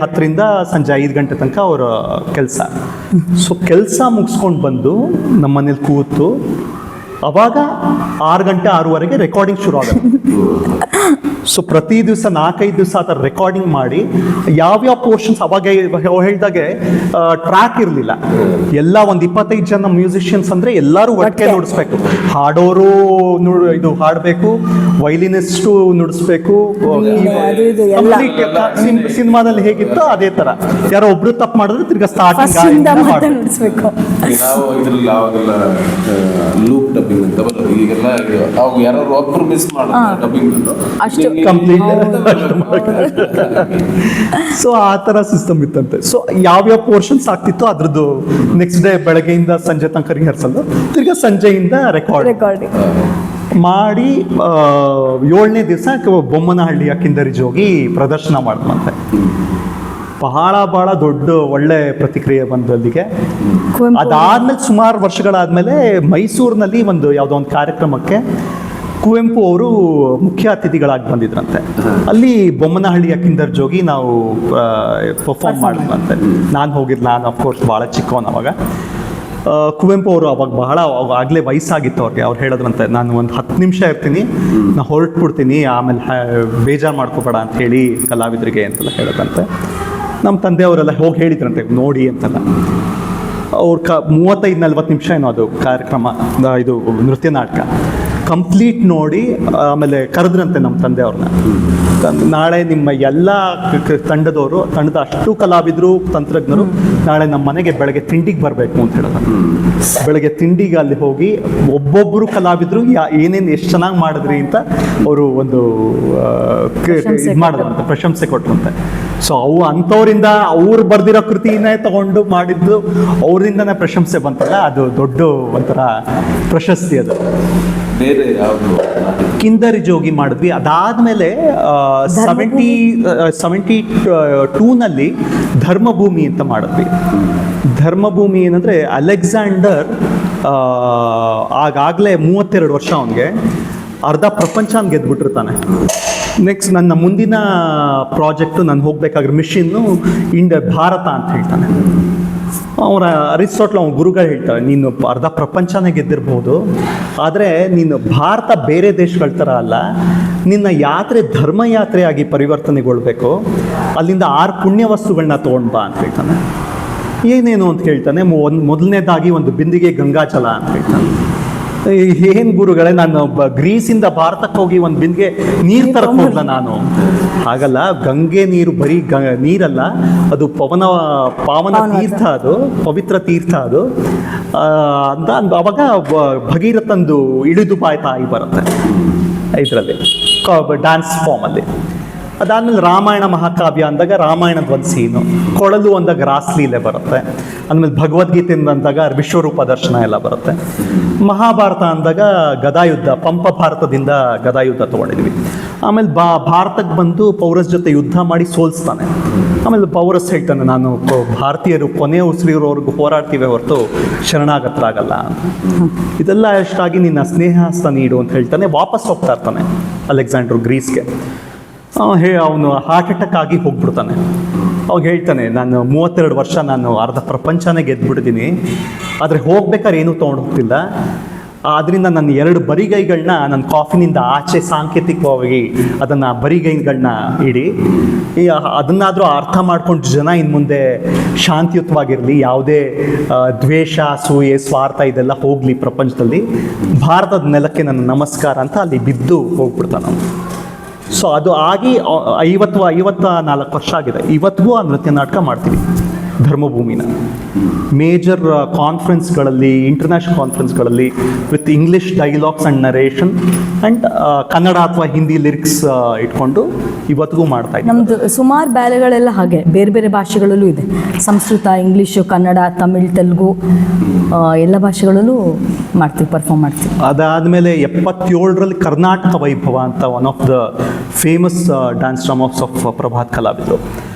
10ರಿಂದ ಸಂಜೆ 5 ಗಂಟೆ ತನಕ ಅವರ ಕೆಲಸ. ಸೊ ಕೆಲಸ ಮುಗಿಸ್ಕೊಂಡು ಬಂದು ನಮ್ಮ ಮನೇಲಿ ಕೂತು ಅವಾಗ 6 ಗಂಟೆ 6:30ಗೆ ರೆಕಾರ್ಡಿಂಗ್ ಶುರು ಆಗುತ್ತೆ. ಸೊ ಪ್ರತಿ ದಿವಸ 4-5 ದಿವಸ ಆ ಥರ ರೆಕಾರ್ಡಿಂಗ್ ಮಾಡಿ ಯಾವ್ಯಾವ ಪೋರ್ಷನ್ಸ್, ಅವಾಗ ಹೇಳಿದಾಗೆ ಟ್ರ್ಯಾಕ್ ಇರಲಿಲ್ಲ. ಎಲ್ಲ ಒಂದು 25 ಜನ ಮ್ಯೂಸಿಷಿಯನ್ಸ್ ಅಂದರೆ ಎಲ್ಲರೂ ಒಟ್ಟಿಗೆ ನುಡಿಸ್ಬೇಕು. ಹಾಡೋರು ಇದು ಹಾಡಬೇಕು, ವೈಲಿನಿಸ್ಟು ನುಡಿಸ್ಬೇಕು. ಸಿನಿಮಾದಲ್ಲಿ ಹೇಗಿತ್ತು ಅದೇ ಥರ. ಯಾರೋ ಒಬ್ರು ತಪ್ಪು ಮಾಡಿದ್ರೆ ತಿರ್ಗಾ ಸ್ಟಾರ್ಟಿಂಗ್ ನುಡಿಸ್ಬೇಕು. ನಾವು ಇದ್ರಲ್ಲಿ ಯಾವಾಗೆಲ್ಲ ಲೂಪ್ ಡಬ್ಬಿಂಗ್ ಅಂತ ಬರೋದು, ಈಗೆಲ್ಲ ಅವಾಗ ಯಾರು ಒಬ್ಬರು ಮಿಸ್ ಮಾಡೋದು ಡಬ್ಬಿಂಗ್ ಅಷ್ಟು ಕಂಪ್ಲೀಟ್. ಸೊ ಆ ಥರ ಸಿಸ್ಟಮ್ ಇತ್ತಂತೆ. ಸೊ ಯಾವ್ಯಾವ ಪೋರ್ಷನ್ಸ್ ಆಗ್ತಿತ್ತು ಅದ್ರದ್ದು ನೆಕ್ಸ್ಟ್ ಡೇ ಬೆಳಗ್ಗೆಯಿಂದ ಸಂಜೆ ತನಕ ರಿಹರ್ಸಲ್, ತಿರ್ಗಾ ಸಂಜೆಯಿಂದ ರೆಕಾರ್ಡಿಂಗ್ ಮಾಡಿ 7ನೇ ದಿವಸ ಬೊಮ್ಮನಹಳ್ಳಿಯ ಕಿಂದರಿ ಜೋಗಿ ಪ್ರದರ್ಶನ ಮಾಡಿದ್ರಂತೆ. ಬಹಳ ದೊಡ್ಡ ಒಳ್ಳೆ ಪ್ರತಿಕ್ರಿಯೆ ಬಂದು ಅಲ್ಲಿಗೆ. ಅದಾದ್ಮೇಲೆ ಸುಮಾರು ವರ್ಷಗಳಾದ್ಮೇಲೆ ಮೈಸೂರಿನಲ್ಲಿ ಯಾವುದೋ ಒಂದು ಕಾರ್ಯಕ್ರಮಕ್ಕೆ ಕುವೆಂಪು ಅವರು ಮುಖ್ಯ ಅತಿಥಿಗಳಾಗಿ ಬಂದಿದ್ರಂತೆ. ಅಲ್ಲಿ ಬೊಮ್ಮನಹಳ್ಳಿಯ ಕಿಂದರ್ ಜೋಗಿ ನಾವು ಪರ್ಫಾರ್ಮ್ ಮಾಡಿದ್ರಂತೆ. ನಾನು ಹೋಗಿದ್ದು, ನಾನು ಅಫ್ಕೋರ್ಸ್ ಭಾಳ ಚಿಕ್ಕವನು ಅವಾಗ. ಕುವೆಂಪು ಅವರು ಅವಾಗ ಆಗಲೇ ವಯಸ್ಸಾಗಿತ್ತು ಅವ್ರಿಗೆ. ಅವ್ರು ಹೇಳಿದ್ರಂತೆ, ನಾನು ಒಂದು 10 ನಿಮಿಷ ಇರ್ತೀನಿ, ನಾನು ಹೊರಟ್ಬಿಡ್ತೀನಿ, ಆಮೇಲೆ ಬೇಜಾರು ಮಾಡ್ಕೋಬೇಡ ಅಂತ ಹೇಳಿ ಕಲಾವಿದರಿಗೆ ಅಂತೆಲ್ಲ ಹೇಳಿದ್ರಂತೆ. ನಮ್ಮ ತಂದೆಯವರೆಲ್ಲ ಹೋಗಿ ಹೇಳಿದ್ರಂತೆ ನೋಡಿ ಅಂತೆಲ್ಲ. ಅವ್ರು 35-40 ನಿಮಿಷ ಏನೋ ಅದು ಕಾರ್ಯಕ್ರಮ, ಇದು ನೃತ್ಯ ನಾಟಕ ಕಂಪ್ಲೀಟ್ ನೋಡಿ ಆಮೇಲೆ ಕರೆದ್ರಂತೆ ನಮ್ಮ ತಂದೆಯವ್ರನ್ನ. ನಾಳೆ ನಿಮ್ಮ ಎಲ್ಲ ತಂಡದ ಅಷ್ಟು ಕಲಾವಿದರು, ತಂತ್ರಜ್ಞರು ನಾಳೆ ನಮ್ಮ ಮನೆಗೆ ಬೆಳಗ್ಗೆ ತಿಂಡಿಗೆ ಬರಬೇಕು ಅಂತ ಹೇಳಿದ್ರು. ಬೆಳಗ್ಗೆ ತಿಂಡಿಗೆ ಅಲ್ಲಿ ಹೋಗಿ ಒಬ್ಬೊಬ್ಬರು ಕಲಾವಿದರು ಏನೇನು ಎಷ್ಟು ಚೆನ್ನಾಗಿ ಮಾಡಿದ್ರಿ ಅಂತ ಅವರು ಒಂದು ಇದು ಮಾಡಿದ್ರಂತೆ, ಪ್ರಶಂಸೆ ಕೊಟ್ರಂತೆ. ಸೊ ಅಂಥವರಿಂದ ಅವ್ರು ಬರ್ದಿರೋ ಕೃತಿನೇ ತಗೊಂಡು ಮಾಡಿದ್ದು, ಅವರಿಂದನೇ ಪ್ರಶಂಸೆ ಬಂತಲ್ಲ, ಅದು ದೊಡ್ಡ ಒಂಥರ ಪ್ರಶಸ್ತಿ. ಅದು ಬೇರೆ ಯಾವುದು ಕಿಂದರಿ ಜೋಗಿ ಮಾಡಿದ್ವಿ. ಅದಾದಮೇಲೆ 72ನಲ್ಲಿ ಧರ್ಮಭೂಮಿ ಅಂತ ಮಾಡಿದ್ವಿ. ಧರ್ಮಭೂಮಿ ಏನಂದರೆ ಅಲೆಕ್ಸಾಂಡರ್ ಆಗಾಗಲೇ 32 ವರ್ಷ ಅವನಿಗೆ, ಅರ್ಧ ಪ್ರಪಂಚನ ಗೆದ್ಬಿಟ್ಟಿರ್ತಾನೆ. ನೆಕ್ಸ್ಟ್ ನನ್ನ ಮುಂದಿನ ಪ್ರಾಜೆಕ್ಟು ನಾನು ಹೋಗ್ಬೇಕಾಗಿರೋ ಮಿಷನ್ನು ಭಾರತ ಅಂತ ಹೇಳ್ತಾನೆ. ಅವರ ಅರಿಸ್ಟಾಟ್ಲ್ ಅವ್ನ ಗುರುಗಳು ಹೇಳ್ತಾರೆ, ನೀನು ಅರ್ಧ ಪ್ರಪಂಚನೇ ಗೆದ್ದಿರ್ಬೋದು, ಆದರೆ ನೀನು ಭಾರತ ಬೇರೆ ದೇಶಗಳ ಥರ ಅಲ್ಲ, ನಿನ್ನ ಯಾತ್ರೆ ಧರ್ಮಯಾತ್ರೆಯಾಗಿ ಪರಿವರ್ತನೆಗೊಳ್ಬೇಕು, ಅಲ್ಲಿಂದ 6 ಪುಣ್ಯ ವಸ್ತುಗಳನ್ನ ತೊಗೊಂಡು ಬಾ ಅಂತ ಹೇಳ್ತಾನೆ. ಏನೇನು ಅಂತ ಹೇಳ್ತಾನೆ. ಮೊದಲನೇದಾಗಿ ಒಂದು ಬಿಂದಿಗೆ ಗಂಗಾಜಲ ಅಂತ ಹೇಳ್ತಾನೆ. ಏನು ಗುರುಗಳೇ, ನಾನು ಗ್ರೀಸಿಂದ ಭಾರತಕ್ಕೆ ಹೋಗಿ ಒಂದು ಬಿಂದಿಗೆ ನೀರು ತರಕ್ಕೆ ಹೋಗ್ಲ ನಾನು? ಹಾಗಲ್ಲ, ಗಂಗೆ ನೀರು ಬರೀ ನೀರಲ್ಲ, ಅದು ಪಾವನ ತೀರ್ಥ, ಅದು ಪವಿತ್ರ ತೀರ್ಥ ಅದು ಅಂತ ಅವಾಗ ಭಗೀರಥಂದು ಇಳಿದು ಬಾಯ್ ತಾಯಿ ಬರುತ್ತೆ ಇದರಲ್ಲಿ ಡ್ಯಾನ್ಸ್ ಫಾರ್ಮಲ್ಲಿ. ಅದಾದಮೇಲೆ ರಾಮಾಯಣ ಮಹಾಕಾವ್ಯ ಅಂದಾಗ ರಾಮಾಯಣದ ಒಂದು ಸೀನು, ಕೊಳಲು ಅಂದಾಗ ರಾಸಲೀಲೆ ಬರುತ್ತೆ. ಆಮೇಲೆ ಭಗವದ್ಗೀತೆ ಅಂದಾಗ ವಿಶ್ವರೂಪ ದರ್ಶನ ಎಲ್ಲ ಬರುತ್ತೆ. ಮಹಾಭಾರತ ಅಂದಾಗ ಗದಾಯುದ್ಧ, ಪಂಪ ಭಾರತದಿಂದ ಗದಾಯುದ್ಧ ತೊಗೊಂಡಿದ್ವಿ. ಆಮೇಲೆ ಭಾರತಕ್ಕೆ ಬಂದು ಪೌರಸ್ ಜೊತೆ ಯುದ್ಧ ಮಾಡಿ ಸೋಲಿಸ್ತಾನೆ. ಆಮೇಲೆ ಪೌರಸ್ ಹೇಳ್ತಾನೆ, ನಾನು ಭಾರತೀಯರು ಕೊನೆಯ ಉಸಿರಿರೋರ್ಗೂ ಹೋರಾಡ್ತೀವಿ ಹೊರತು ಶರಣಾಗತರಾಗಲ್ಲ ಅಂತ. ಇದೆಲ್ಲ ಅಷ್ಟಾಗಿ ನಿನ್ನ ಸ್ನೇಹಸ್ತ ನೀಡು ಅಂತ ಹೇಳ್ತಾನೆ. ವಾಪಸ್ ಹೋಗ್ತಾ ಇರ್ತಾನೆ ಅಲೆಕ್ಸಾಂಡರ್ ಗ್ರೀಸ್ಗೆ. ಅವನು ಹಾರ್ಟ್ ಅಟ್ಯಾಕ್ ಆಗಿ ಹೋಗ್ಬಿಡ್ತಾನೆ. ಅವಾಗ ಹೇಳ್ತಾನೆ, ನಾನು 32 ವರ್ಷ ನಾನು ಅರ್ಧ ಪ್ರಪಂಚನೇ ಗೆದ್ಬಿಡ್ತೀನಿ, ಆದರೆ ಹೋಗ್ಬೇಕಾದ್ರೆ ಏನೂ ತೊಗೊಂಡು ಹೋಗ್ತಿಲ್ಲ, ಆದ್ದರಿಂದ ನನ್ನ 2 ಬರಿಗೈಗಳನ್ನ ನನ್ನ ಕಾಫಿನಿಂದ ಆಚೆ ಸಾಂಕೇತಿಕವಾಗಿ ಅದನ್ನು ಬರಿಗೈಗಳನ್ನ ಇಡಿ, ಅದನ್ನಾದರೂ ಅರ್ಥ ಮಾಡ್ಕೊಂಡು ಜನ ಇನ್ನು ಮುಂದೆ ಶಾಂತಿಯುತವಾಗಿರಲಿ, ಯಾವುದೇ ದ್ವೇಷ, ಅಸೂಯೆ, ಸ್ವಾರ್ಥ ಇದೆಲ್ಲ ಹೋಗಲಿ ಪ್ರಪಂಚದಲ್ಲಿ, ಭಾರತದ ನೆಲಕ್ಕೆ ನನ್ನ ನಮಸ್ಕಾರ ಅಂತ ಅಲ್ಲಿ ಬಿದ್ದು ಹೋಗ್ಬಿಡ್ತಾನೆ. ಸೊ ಅದು ಆಗಿ 54 ವರ್ಷ ಆಗಿದೆ. ಇವತ್ತಿಗೂ ಆ ನೃತ್ಯ ನಾಟಕ ಮಾಡ್ತೀವಿ ಧರ್ಮಭೂಮಿನ. ಮೇಜರ್ ಕಾನ್ಫರೆನ್ಸ್ಗಳಲ್ಲಿ, ಇಂಟರ್ನ್ಯಾಷನಲ್ ಕಾನ್ಫರೆನ್ಸ್ಗಳಲ್ಲಿ with English dialogues and narration and Kannada ಅಥವಾ ಹಿಂದಿ ಲಿರಿಕ್ಸ್ ಇಟ್ಕೊಂಡು ಇವತ್ತಿಗೂ ಮಾಡ್ತಾ ಇದ್ದೀವಿ. ನಮ್ಮದು ಸುಮಾರು ಬ್ಯಾಲೆಗಳೆಲ್ಲ ಹಾಗೆ ಬೇರೆ ಬೇರೆ ಭಾಷೆಗಳಲ್ಲೂ ಇದೆ. ಸಂಸ್ಕೃತ, ಇಂಗ್ಲೀಷು, ಕನ್ನಡ, ತಮಿಳ್, ತೆಲುಗು ಎಲ್ಲ ಭಾಷೆಗಳಲ್ಲೂ ಮಾಡ್ತೀವಿ, ಪರ್ಫಾರ್ಮ್ ಮಾಡ್ತೀವಿ. ಅದಾದಮೇಲೆ 77ರಲ್ಲಿ ಕರ್ನಾಟಕ ವೈಭವ ಅಂತ one of the famous dance dramas of Prabhat ಕಲಾವಿದರು,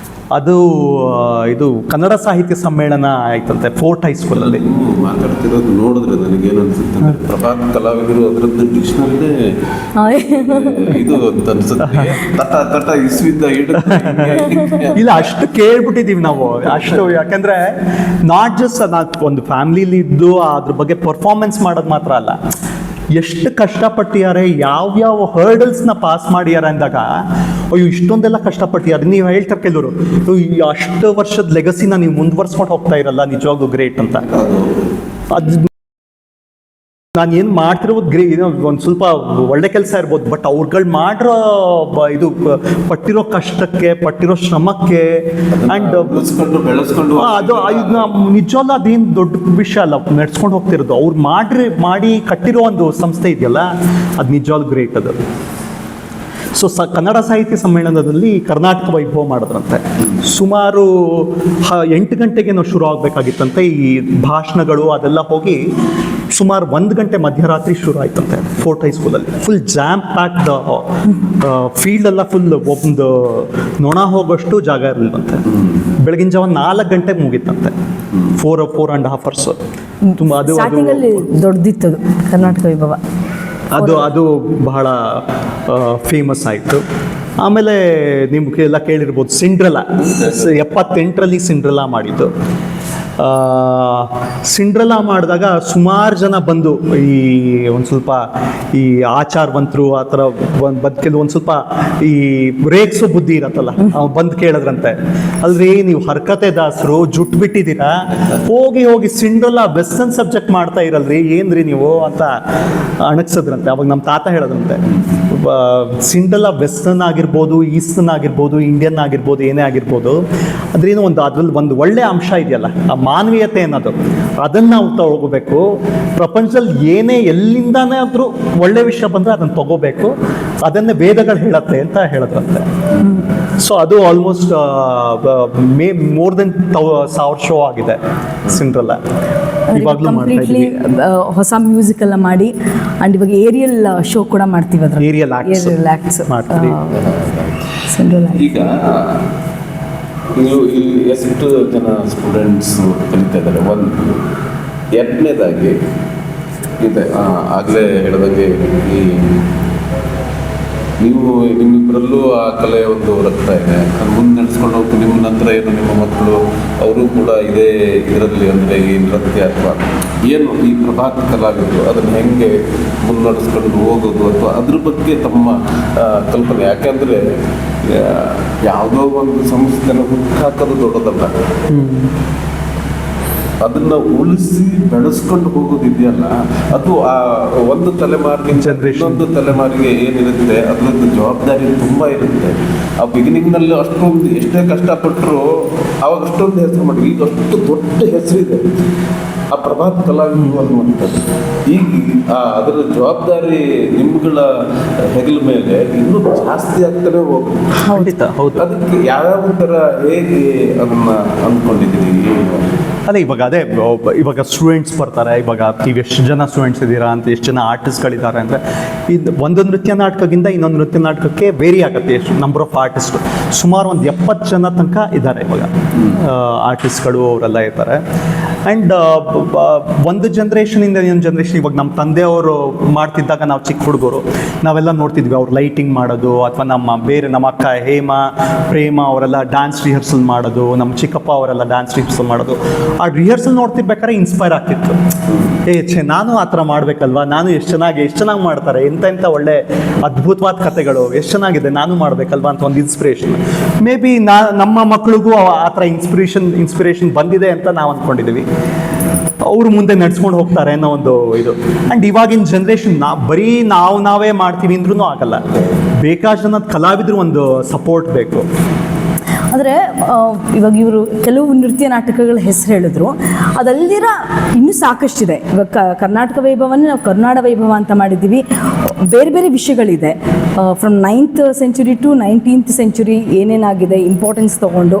ಅದು ಇದು ಕನ್ನಡ ಸಾಹಿತ್ಯ ಸಮ್ಮೇಳನ ಆಯ್ತಂತೆ ಫೋರ್ಟ್ ಹೈಸ್ಕೂಲಲ್ಲಿ. ಮಾತಾಡ್ತಿರೋದು ನೋಡಿದ್ರೆ ನನಗೇನು ಅನ್ಸುತ್ತೆ ಅಂದರೆ ಪ್ರಭಾತ್ ಕಲಾವಿದರು ಅದರದ್ದು ಡಿಕ್ಷನರಿನೇ ಇದು ಅಂತ ಅನ್ಸುತ್ತೆ. ತಟ ಇಸ್ವಿದ್ದ ಇಲ್ಲ, ಅಷ್ಟು ಕೇಳ್ಬಿಟ್ಟಿದ್ದೀವಿ ನಾವು ಅಷ್ಟು. ಯಾಕಂದ್ರೆ ನಾಟ್ ಜಸ್ಟ್ ಒಂದು ಫ್ಯಾಮಿಲಿಲಿ ಇದ್ದು ಅದ್ರ ಬಗ್ಗೆ ಪರ್ಫಾರ್ಮೆನ್ಸ್ ಮಾಡೋದು ಮಾತ್ರ ಅಲ್ಲ, ಎಷ್ಟು ಕಷ್ಟಪಟ್ಟಿದ್ದಾರೆ, ಯಾವ್ಯಾವ ಹರ್ಡಲ್ಸ್ನ ಪಾಸ್ ಮಾಡಿದ್ದಾರೆ ಅಂದಾಗ ಅಯ್ಯೋ ಇಷ್ಟೊಂದೆಲ್ಲ ಕಷ್ಟಪಟ್ಟಿದ್ದಾರೆ. ನೀವು ಹೇಳ್ತಾರೆ ಕೆಲವರು ಅಷ್ಟು ವರ್ಷದ ಲೆಗಸಿನ ನೀವು ಮುಂದುವರ್ಸ್ಕೊಂಡು ಹೋಗ್ತಾ ಇರಲ್ಲ, ನಿಜವಾಗ್ಲೂ ಗ್ರೇಟ್ ಅಂತ. ಅದು ನಾನು ಏನು ಮಾಡ್ತಿರೋದು ಒಂದು ಸ್ವಲ್ಪ ಒಳ್ಳೆ ಕೆಲಸ ಇರ್ಬೋದು, ಬಟ್ ಅವ್ರುಗಳು ಮಾಡಿರೋ ಇದು ಪಟ್ಟಿರೋ ಕಷ್ಟಕ್ಕೆ, ಪಟ್ಟಿರೋ ಶ್ರಮಕ್ಕೆ ಆ್ಯಂಡ್ ಬೆಳೆಸ್ಕೊಂಡು ಅದು ನಿಜವಲ್ಲ, ಅದೇನು ದೊಡ್ಡ ವಿಷಯ ಅಲ್ಲ ನಡ್ಸ್ಕೊಂಡು ಹೋಗ್ತಿರೋದು. ಅವ್ರು ಮಾಡಿ ಕಟ್ಟಿರೋ ಒಂದು ಸಂಸ್ಥೆ ಇದೆಯಲ್ಲ, ಅದು ನಿಜವಾಗ್ಲೂ ಗ್ರೇಟ್ ಅದು. ಸೊ ಕನ್ನಡ ಸಾಹಿತ್ಯ ಸಮ್ಮೇಳನದಲ್ಲಿ ಕರ್ನಾಟಕ ವೈಭವ ಮಾಡಿದ್ರಂತೆ. ಸುಮಾರು 8 ಗಂಟೆಗೆ ನಾವು ಶುರು ಆಗಬೇಕಾಗಿತ್ತಂತೆ ಈ ಭಾಷಣಗಳು, ಅದೆಲ್ಲ ಹೋಗಿ ಸುಮಾರು 1 ಗಂಟೆ ಮಧ್ಯರಾತ್ರಿ ಶುರು ಆಯ್ತಂತೆ ಫೋರ್ಟ್ ಹೈಸ್ಕೂಲಲ್ಲಿ. ಫುಲ್ ಜಾಮ್ ಪ್ಯಾಕ್ಡ್ ಫೀಲ್ಡ್ ಎಲ್ಲ ಫುಲ್ ಒಂದು ನೊಣ ಹೋಗೋಷ್ಟು ಜಾಗ ಇರಲಿಲ್ಲಂತೆ. ಬೆಳಗಿನ ಜಾವ 4 ಗಂಟೆಗೆ ಮುಗಿತ್ತಂತೆ. 4.5 hours. ತುಂಬ ಅದು ಸ್ಟಾರ್ಟಿಂಗಲ್ಲಿ ದೊಡ್ಡದಿತ್ತದು ಕರ್ನಾಟಕ ವೈಭವ. ಅದು ಬಹಳ ಫೇಮಸ್ ಆಯಿತು. ಆಮೇಲೆ ನಿಮ್ಗೆಲ್ಲ ಕೇಳಿರ್ಬೋದು ಸಿಂಡ್ರೆಲಾ, 78ರಲ್ಲಿ ಸಿಂಡ್ರೆಲಾ ಮಾಡಿದ್ದು. ಸಿಂಡ್ರೆಲಾ ಮಾಡಿದಾಗ ಸುಮಾರು ಜನ ಬಂದು ಈ ಒಂದು ಸ್ವಲ್ಪ ಈ ಆಚಾರವಂತರು ಆ ಥರ ಕೆಲವು ಒಂದು ಸ್ವಲ್ಪ ಈ ರೇಗ್ಸೋ ಬುದ್ಧಿ ಇರತ್ತಲ್ಲ, ಬಂದು ಕೇಳಿದ್ರಂತೆ, ಅಲ್ರಿ ನೀವು ಹರ್ಕತೆ ದಾಸರು ಜುಟ್ಟು ಬಿಟ್ಟಿದ್ದೀರಾ, ಹೋಗಿ ಸಿಂಡ್ರೆಲಾ ವೆಸ್ಟರ್ನ್ ಸಬ್ಜೆಕ್ಟ್ ಮಾಡ್ತಾ ಇರಲ್ರಿ, ಏನ್ರಿ ನೀವು ಅಂತ ಅಣಗ್ಸದ್ರಂತೆ. ಅವಾಗ ನಮ್ಮ ತಾತ ಹೇಳೋದಂತೆ, ಸಿಂಡ್ರೆಲಾ ವೆಸ್ಟರ್ನ್ ಆಗಿರ್ಬೋದು, ಈಸ್ಟರ್ನ್ ಆಗಿರ್ಬೋದು, ಇಂಡಿಯನ್ ಆಗಿರ್ಬೋದು, ಏನೇ ಆಗಿರ್ಬೋದು, ಅದ್ರೇನೋ ಅದ್ರಲ್ಲಿ ಒಂದು ಒಳ್ಳೆ ಅಂಶ ಇದೆಯಲ್ಲ, ಆ ಮಾನವೀಯತೆ ಅನ್ನೋದು, ಅದನ್ನು ನಾವು ತಗೋಬೇಕು. ಪ್ರಪಂಚದಲ್ಲಿ ಏನೇ ಎಲ್ಲಿಂದಾನೇ ಆದರೂ ಒಳ್ಳೆ ವಿಷಯ ಬಂದರೆ ಅದನ್ನು ತಗೋಬೇಕು, ಅದನ್ನೇ ವೇದಗಳು ಹೇಳತ್ತೆ ಅಂತ ಹೇಳದ್ರಂತೆ. ಸೊ ಅದು ಆಲ್ಮೋಸ್ಟ್ ಮೋರ್ ದೆನ್ 1000 ಶೋ ಆಗಿದೆ ಸಿಂಡ್ರೆಲಾ. ಇವಾಗಲೂ ಕಂಪ್ಲೀಟ್ಲಿ ಹೊಸ ಮ್ಯೂಸಿಕ್ ಎಲ್ಲ ಮಾಡಿ, ಆ್ಯಂಡ್ ಇವಾಗ ಏರಿಯಲ್ ಶೋ ಕೂಡ ಮಾಡ್ತೀವಿ, ಅದ್ರ ಏರಿಯಲ್ ಆಕ್ಟ್ಸ್ ಮಾಡ್ತೀವಿ. ಸಿಂಡ್ರೆಲಾ ಈಗ ನೀವು ಇಲ್ಲಿ ಎಷ್ಟು ಜನ ಸ್ಟೂಡೆಂಟ್ಸು ಕಲಿತಾ ಇದ್ದಾರೆ? ಒಂದು ಎರಡನೇದಾಗಿ ಇದೆ ಆಗಲೇ ಹೇಳಿದಂಗೆ ಈ ನೀವು ನಿಮ್ಮಿಬ್ಬರಲ್ಲೂ ಆ ಕಲೆಯ ಒಂದು ರಕ್ತ ಇದೆ, ಅದು ಮುಂದೆ ನಡೆಸ್ಕೊಂಡು ಹೋಗ್ತು. ನಿಮ್ಮ ನಂತರ ಏನು ನಿಮ್ಮ ಮಕ್ಕಳು ಅವರು ಕೂಡ ಇದೇ ಇದರಲ್ಲಿ ಅಂದರೆ ಈ ನೃತ್ಯ ಅಥವಾ ಏನು ಈ ಪ್ರಭಾತ್ ಕಲಾವಿದರು ಅದನ್ನು ಹೆಂಗೆ ಮುನ್ನಡೆಸ್ಕೊಂಡು ಹೋಗೋದು ಅಥವಾ ಅದ್ರ ಬಗ್ಗೆ ತಮ್ಮ ಕಲ್ಪನೆ. ಯಾಕೆಂದರೆ ಯಾವುದೋ ಒಂದು ಸಂಸ್ಥೆನ ಹುಟ್ಟಾಕೋದು ದೊಡ್ಡದಲ್ಲ, ಅದನ್ನು ಉಳಿಸಿ ಬೆಳೆಸ್ಕೊಂಡು ಹೋಗೋದಿದೆಯಲ್ಲ, ಅದು ಆ ಒಂದು ತಲೆಮಾರಿನ ಇನ್ನೊಂದು ತಲೆಮಾರಿಗೆ ಏನಿರುತ್ತೆ ಅದರದ್ದು ಜವಾಬ್ದಾರಿ ತುಂಬ ಇರುತ್ತೆ. ಆ ಬಿಗಿನಿಂಗ್ನಲ್ಲಿ ಅಷ್ಟೊಂದು ಎಷ್ಟೇ ಕಷ್ಟಪಟ್ಟರು ಅವಾಗ ಅಷ್ಟೊಂದು ಹೆಸರು ಮಾಡಿ, ಈಗ ಅಷ್ಟು ದೊಡ್ಡ ಹೆಸರಿದೆ ಆ ಪ್ರಭಾತ್ ಕಲಾವಿದರು ಅನ್ನುವಂಥದ್ದು. ಈಗ ಅದರ ಜವಾಬ್ದಾರಿ ನಿಮ್ಗಳ ಹೆಗಲ ಮೇಲೆ ಇನ್ನೂ ಜಾಸ್ತಿ ಆಗ್ತಾನೆ ಹೋಗುತ್ತೆ. ಖಂಡಿತ ಹೌದು. ಅದಕ್ಕೆ ಯಾವ್ಯಾವ ಥರ ಹೇಗೆ ಅದನ್ನ ಅಂದ್ಕೊಂಡಿದ್ದೀರಿ? ಅದೇ ಇವಾಗ ಸ್ಟೂಡೆಂಟ್ಸ್ ಬರ್ತಾರೆ, ಇವಾಗ ನೀವು ಎಷ್ಟು ಜನ ಸ್ಟೂಡೆಂಟ್ಸ್ ಇದ್ದೀರಾ ಅಂತ, ಎಷ್ಟು ಜನ ಆರ್ಟಿಸ್ಟ್ಗಳಿದ್ದಾರೆ ಅಂದರೆ, ಇದು ಒಂದು ನೃತ್ಯ ನಾಟಕದಿಂದ ಇನ್ನೊಂದು ನೃತ್ಯ ನಾಟಕಕ್ಕೆ ವೇರಿ ಆಗುತ್ತೆ ಎಷ್ಟು ನಂಬರ್ ಆಫ್ ಆರ್ಟಿಸ್ಟು. ಸುಮಾರು ಒಂದು 70 ಜನ ತನಕ ಇದ್ದಾರೆ ಇವಾಗ ಆರ್ಟಿಸ್ಟ್ಗಳು, ಅವರೆಲ್ಲ ಇರ್ತಾರೆ. ಆ್ಯಂಡ್ ಒಂದು ಜನ್ರೇಷನಿಂದ ಇನ್ನೊಂದು ಜನ್ರೇಷನ್, ಇವಾಗ ನಮ್ಮ ತಂದೆಯವರು ಮಾಡ್ತಿದ್ದಾಗ ನಾವು ಚಿಕ್ಕ ಹುಡುಗರು ನಾವೆಲ್ಲ ನೋಡ್ತಿದ್ವಿ ಅವ್ರು ಲೈಟಿಂಗ್ ಮಾಡೋದು, ಅಥವಾ ನಮ್ಮ ಅಕ್ಕ ಹೇಮ, ಪ್ರೇಮ ಅವರೆಲ್ಲ ಡ್ಯಾನ್ಸ್ ರಿಹರ್ಸಲ್ ಮಾಡೋದು, ನಮ್ಮ ಚಿಕ್ಕಪ್ಪ ಅವರೆಲ್ಲ ಡ್ಯಾನ್ಸ್ ರಿಹರ್ಸಲ್ ಮಾಡೋದು. ಆ ರಿಹರ್ಸಲ್ ನೋಡ್ತಿರ್ಬೇಕಾದ್ರೆ ಇನ್ಸ್ಪೈರ್ ಆಗ್ತಿತ್ತು, ನಾನು ಆ ಥರ ಮಾಡಬೇಕಲ್ವಾ, ನಾನು ಎಷ್ಟು ಚೆನ್ನಾಗಿ ಮಾಡ್ತಾರೆ, ಎಂಥ ಒಳ್ಳೆ ಅದ್ಭುತವಾದ ಕಥೆಗಳು, ಎಷ್ಟು ಚೆನ್ನಾಗಿದೆ, ನಾನು ಮಾಡಬೇಕಲ್ವಾ ಅಂತ ಒಂದು ಇನ್ಸ್ಪಿರೇಷನ್. ಮೇ ಬಿ ನಮ್ಮ ಮಕ್ಳಿಗೂ ಆ ಥರ ಇನ್ಸ್ಪಿರೇಷನ್ ಬಂದಿದೆ ಅಂತ ನಾವು ಅಂದ್ಕೊಂಡಿದ್ದೀವಿ. ಅವರು ಮುಂದೆ ನಡ್ಸ್ಕೊಂಡು ಹೋಗ್ತಾರೆ ಅನ್ನೋ ಒಂದು ಇದು. ಆ್ಯಂಡ್ ಇವಾಗಿನ ಜನ್ರೇಷನ್ ಬರೀ ನಾವೇ ಮಾಡ್ತೀವಿ ಅಂದ್ರೂ ಆಗಲ್ಲ, ಬೇಕಾದಷ್ಟು ಜನ ಕಲಾವಿದರು ಒಂದು ಸಪೋರ್ಟ್ ಬೇಕು. ಅಂದರೆ ಇವಾಗ ಇವರು ಕೆಲವು ನೃತ್ಯ ನಾಟಕಗಳ ಹೆಸರು ಹೇಳಿದ್ರು, ಅದಲ್ದಿರ ಇನ್ನೂ ಸಾಕಷ್ಟಿದೆ. ಇವಾಗ ಕರ್ನಾಟಕ ವೈಭವನೇ ನಾವು ಕರ್ನಾಡ ವೈಭವ ಅಂತ ಮಾಡಿದ್ದೀವಿ. ಬೇರೆ ಬೇರೆ ವಿಷಯಗಳಿದೆ. From 9th century to 19th century ಏನೇನಾಗಿದೆ ಇಂಪಾರ್ಟೆನ್ಸ್ ತೊಗೊಂಡು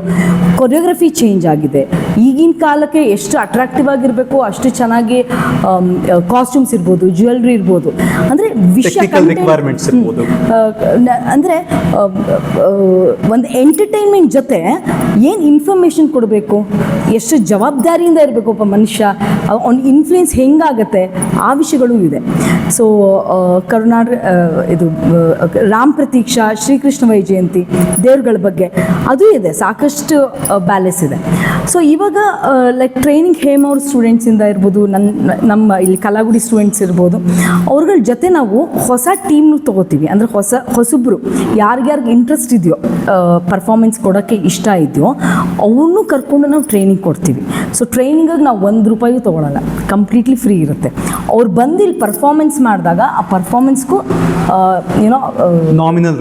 ಕೊರಿಯೋಗ್ರಫಿ ಚೇಂಜ್ ಆಗಿದೆ. ಈಗಿನ ಕಾಲಕ್ಕೆ ಎಷ್ಟು ಅಟ್ರಾಕ್ಟಿವ್ ಆಗಿರಬೇಕು ಅಷ್ಟು ಚೆನ್ನಾಗಿ ಕಾಸ್ಟ್ಯೂಮ್ಸ್ ಇರ್ಬೋದು, ಜ್ಯುವೆಲ್ರಿ ಇರ್ಬೋದು, ಅಂದರೆ ವಿಷಯ ರಿಕ್ವೈರ್ಮೆಂಟ್ಸ್ ಇರ್ಬೋದು. ಅಂದರೆ ಒಂದು ಎಂಟರ್ಟೈನ್ಮೆಂಟ್ ಜೊತೆ ಏನು ಇನ್ಫಾರ್ಮೇಷನ್ ಕೊಡಬೇಕು, ಎಷ್ಟು ಜವಾಬ್ದಾರಿಯಿಂದ ಇರಬೇಕು ಒಬ್ಬ ಮನುಷ್ಯ, ಅವ್ನ ಇನ್ಫ್ಲೂಯೆನ್ಸ್ ಹೆಂಗಾಗತ್ತೆ ಆ ವಿಷಯಗಳು ಇದೆ. ಸೊ ಇದು ರಾಮ್ ಪ್ರತೀಕ್ಷಾ, ಶ್ರೀಕೃಷ್ಣ ವೈಜಯಂತಿ ದೇವ್ರಗಳ ಬಗ್ಗೆ ಅದು ಇದೆ, ಸಾಕಷ್ಟು ಬ್ಯಾಲೆನ್ಸ್ ಇದೆ. ಸೊ ಇವಾಗ ಲೈಕ್ ಟ್ರೈನಿಂಗ್ ಹೇಮ್ ಅವ್ರ ಸ್ಟೂಡೆಂಟ್ಸಿಂದ ಇರ್ಬೋದು, ನಮ್ಮ ಇಲ್ಲಿ ಕಲಾಗುಡಿ ಸ್ಟೂಡೆಂಟ್ಸ್ ಇರ್ಬೋದು, ಅವ್ರಗಳ ಜೊತೆ ನಾವು ಹೊಸ ಟೀಮ್ನು ತೊಗೋತೀವಿ. ಅಂದರೆ ಹೊಸಬ್ರು ಯಾರಿಗ್ಯಾರಿಗೆ ಇಂಟ್ರೆಸ್ಟ್ ಇದೆಯೋ, ಪರ್ಫಾರ್ಮೆನ್ಸ್ ಕೊಡೋಕ್ಕೆ ಇಷ್ಟ ಇದೆಯೋ ಅವನ್ನೂ ಕರ್ಕೊಂಡು ನಾವು ಟ್ರೈನಿಂಗ್ ಕೊಡ್ತೀವಿ. ಸೊ ಟ್ರೈನಿಂಗಿಗೆ ನಾವು ₹1 ತೊಗೊಳಲ್ಲ, ಕಂಪ್ಲೀಟ್ಲಿ ಫ್ರೀ ಇರುತ್ತೆ. ಅವ್ರು ಬಂದು ಇಲ್ಲಿ ಪರ್ಫಾರ್ಮೆನ್ಸ್ ಮಾಡಿದಾಗ ಆ ಪರ್ಫಾರ್ಮೆನ್ಸ್ಗೂ ಏನೋ ನಾಮಿನಲ್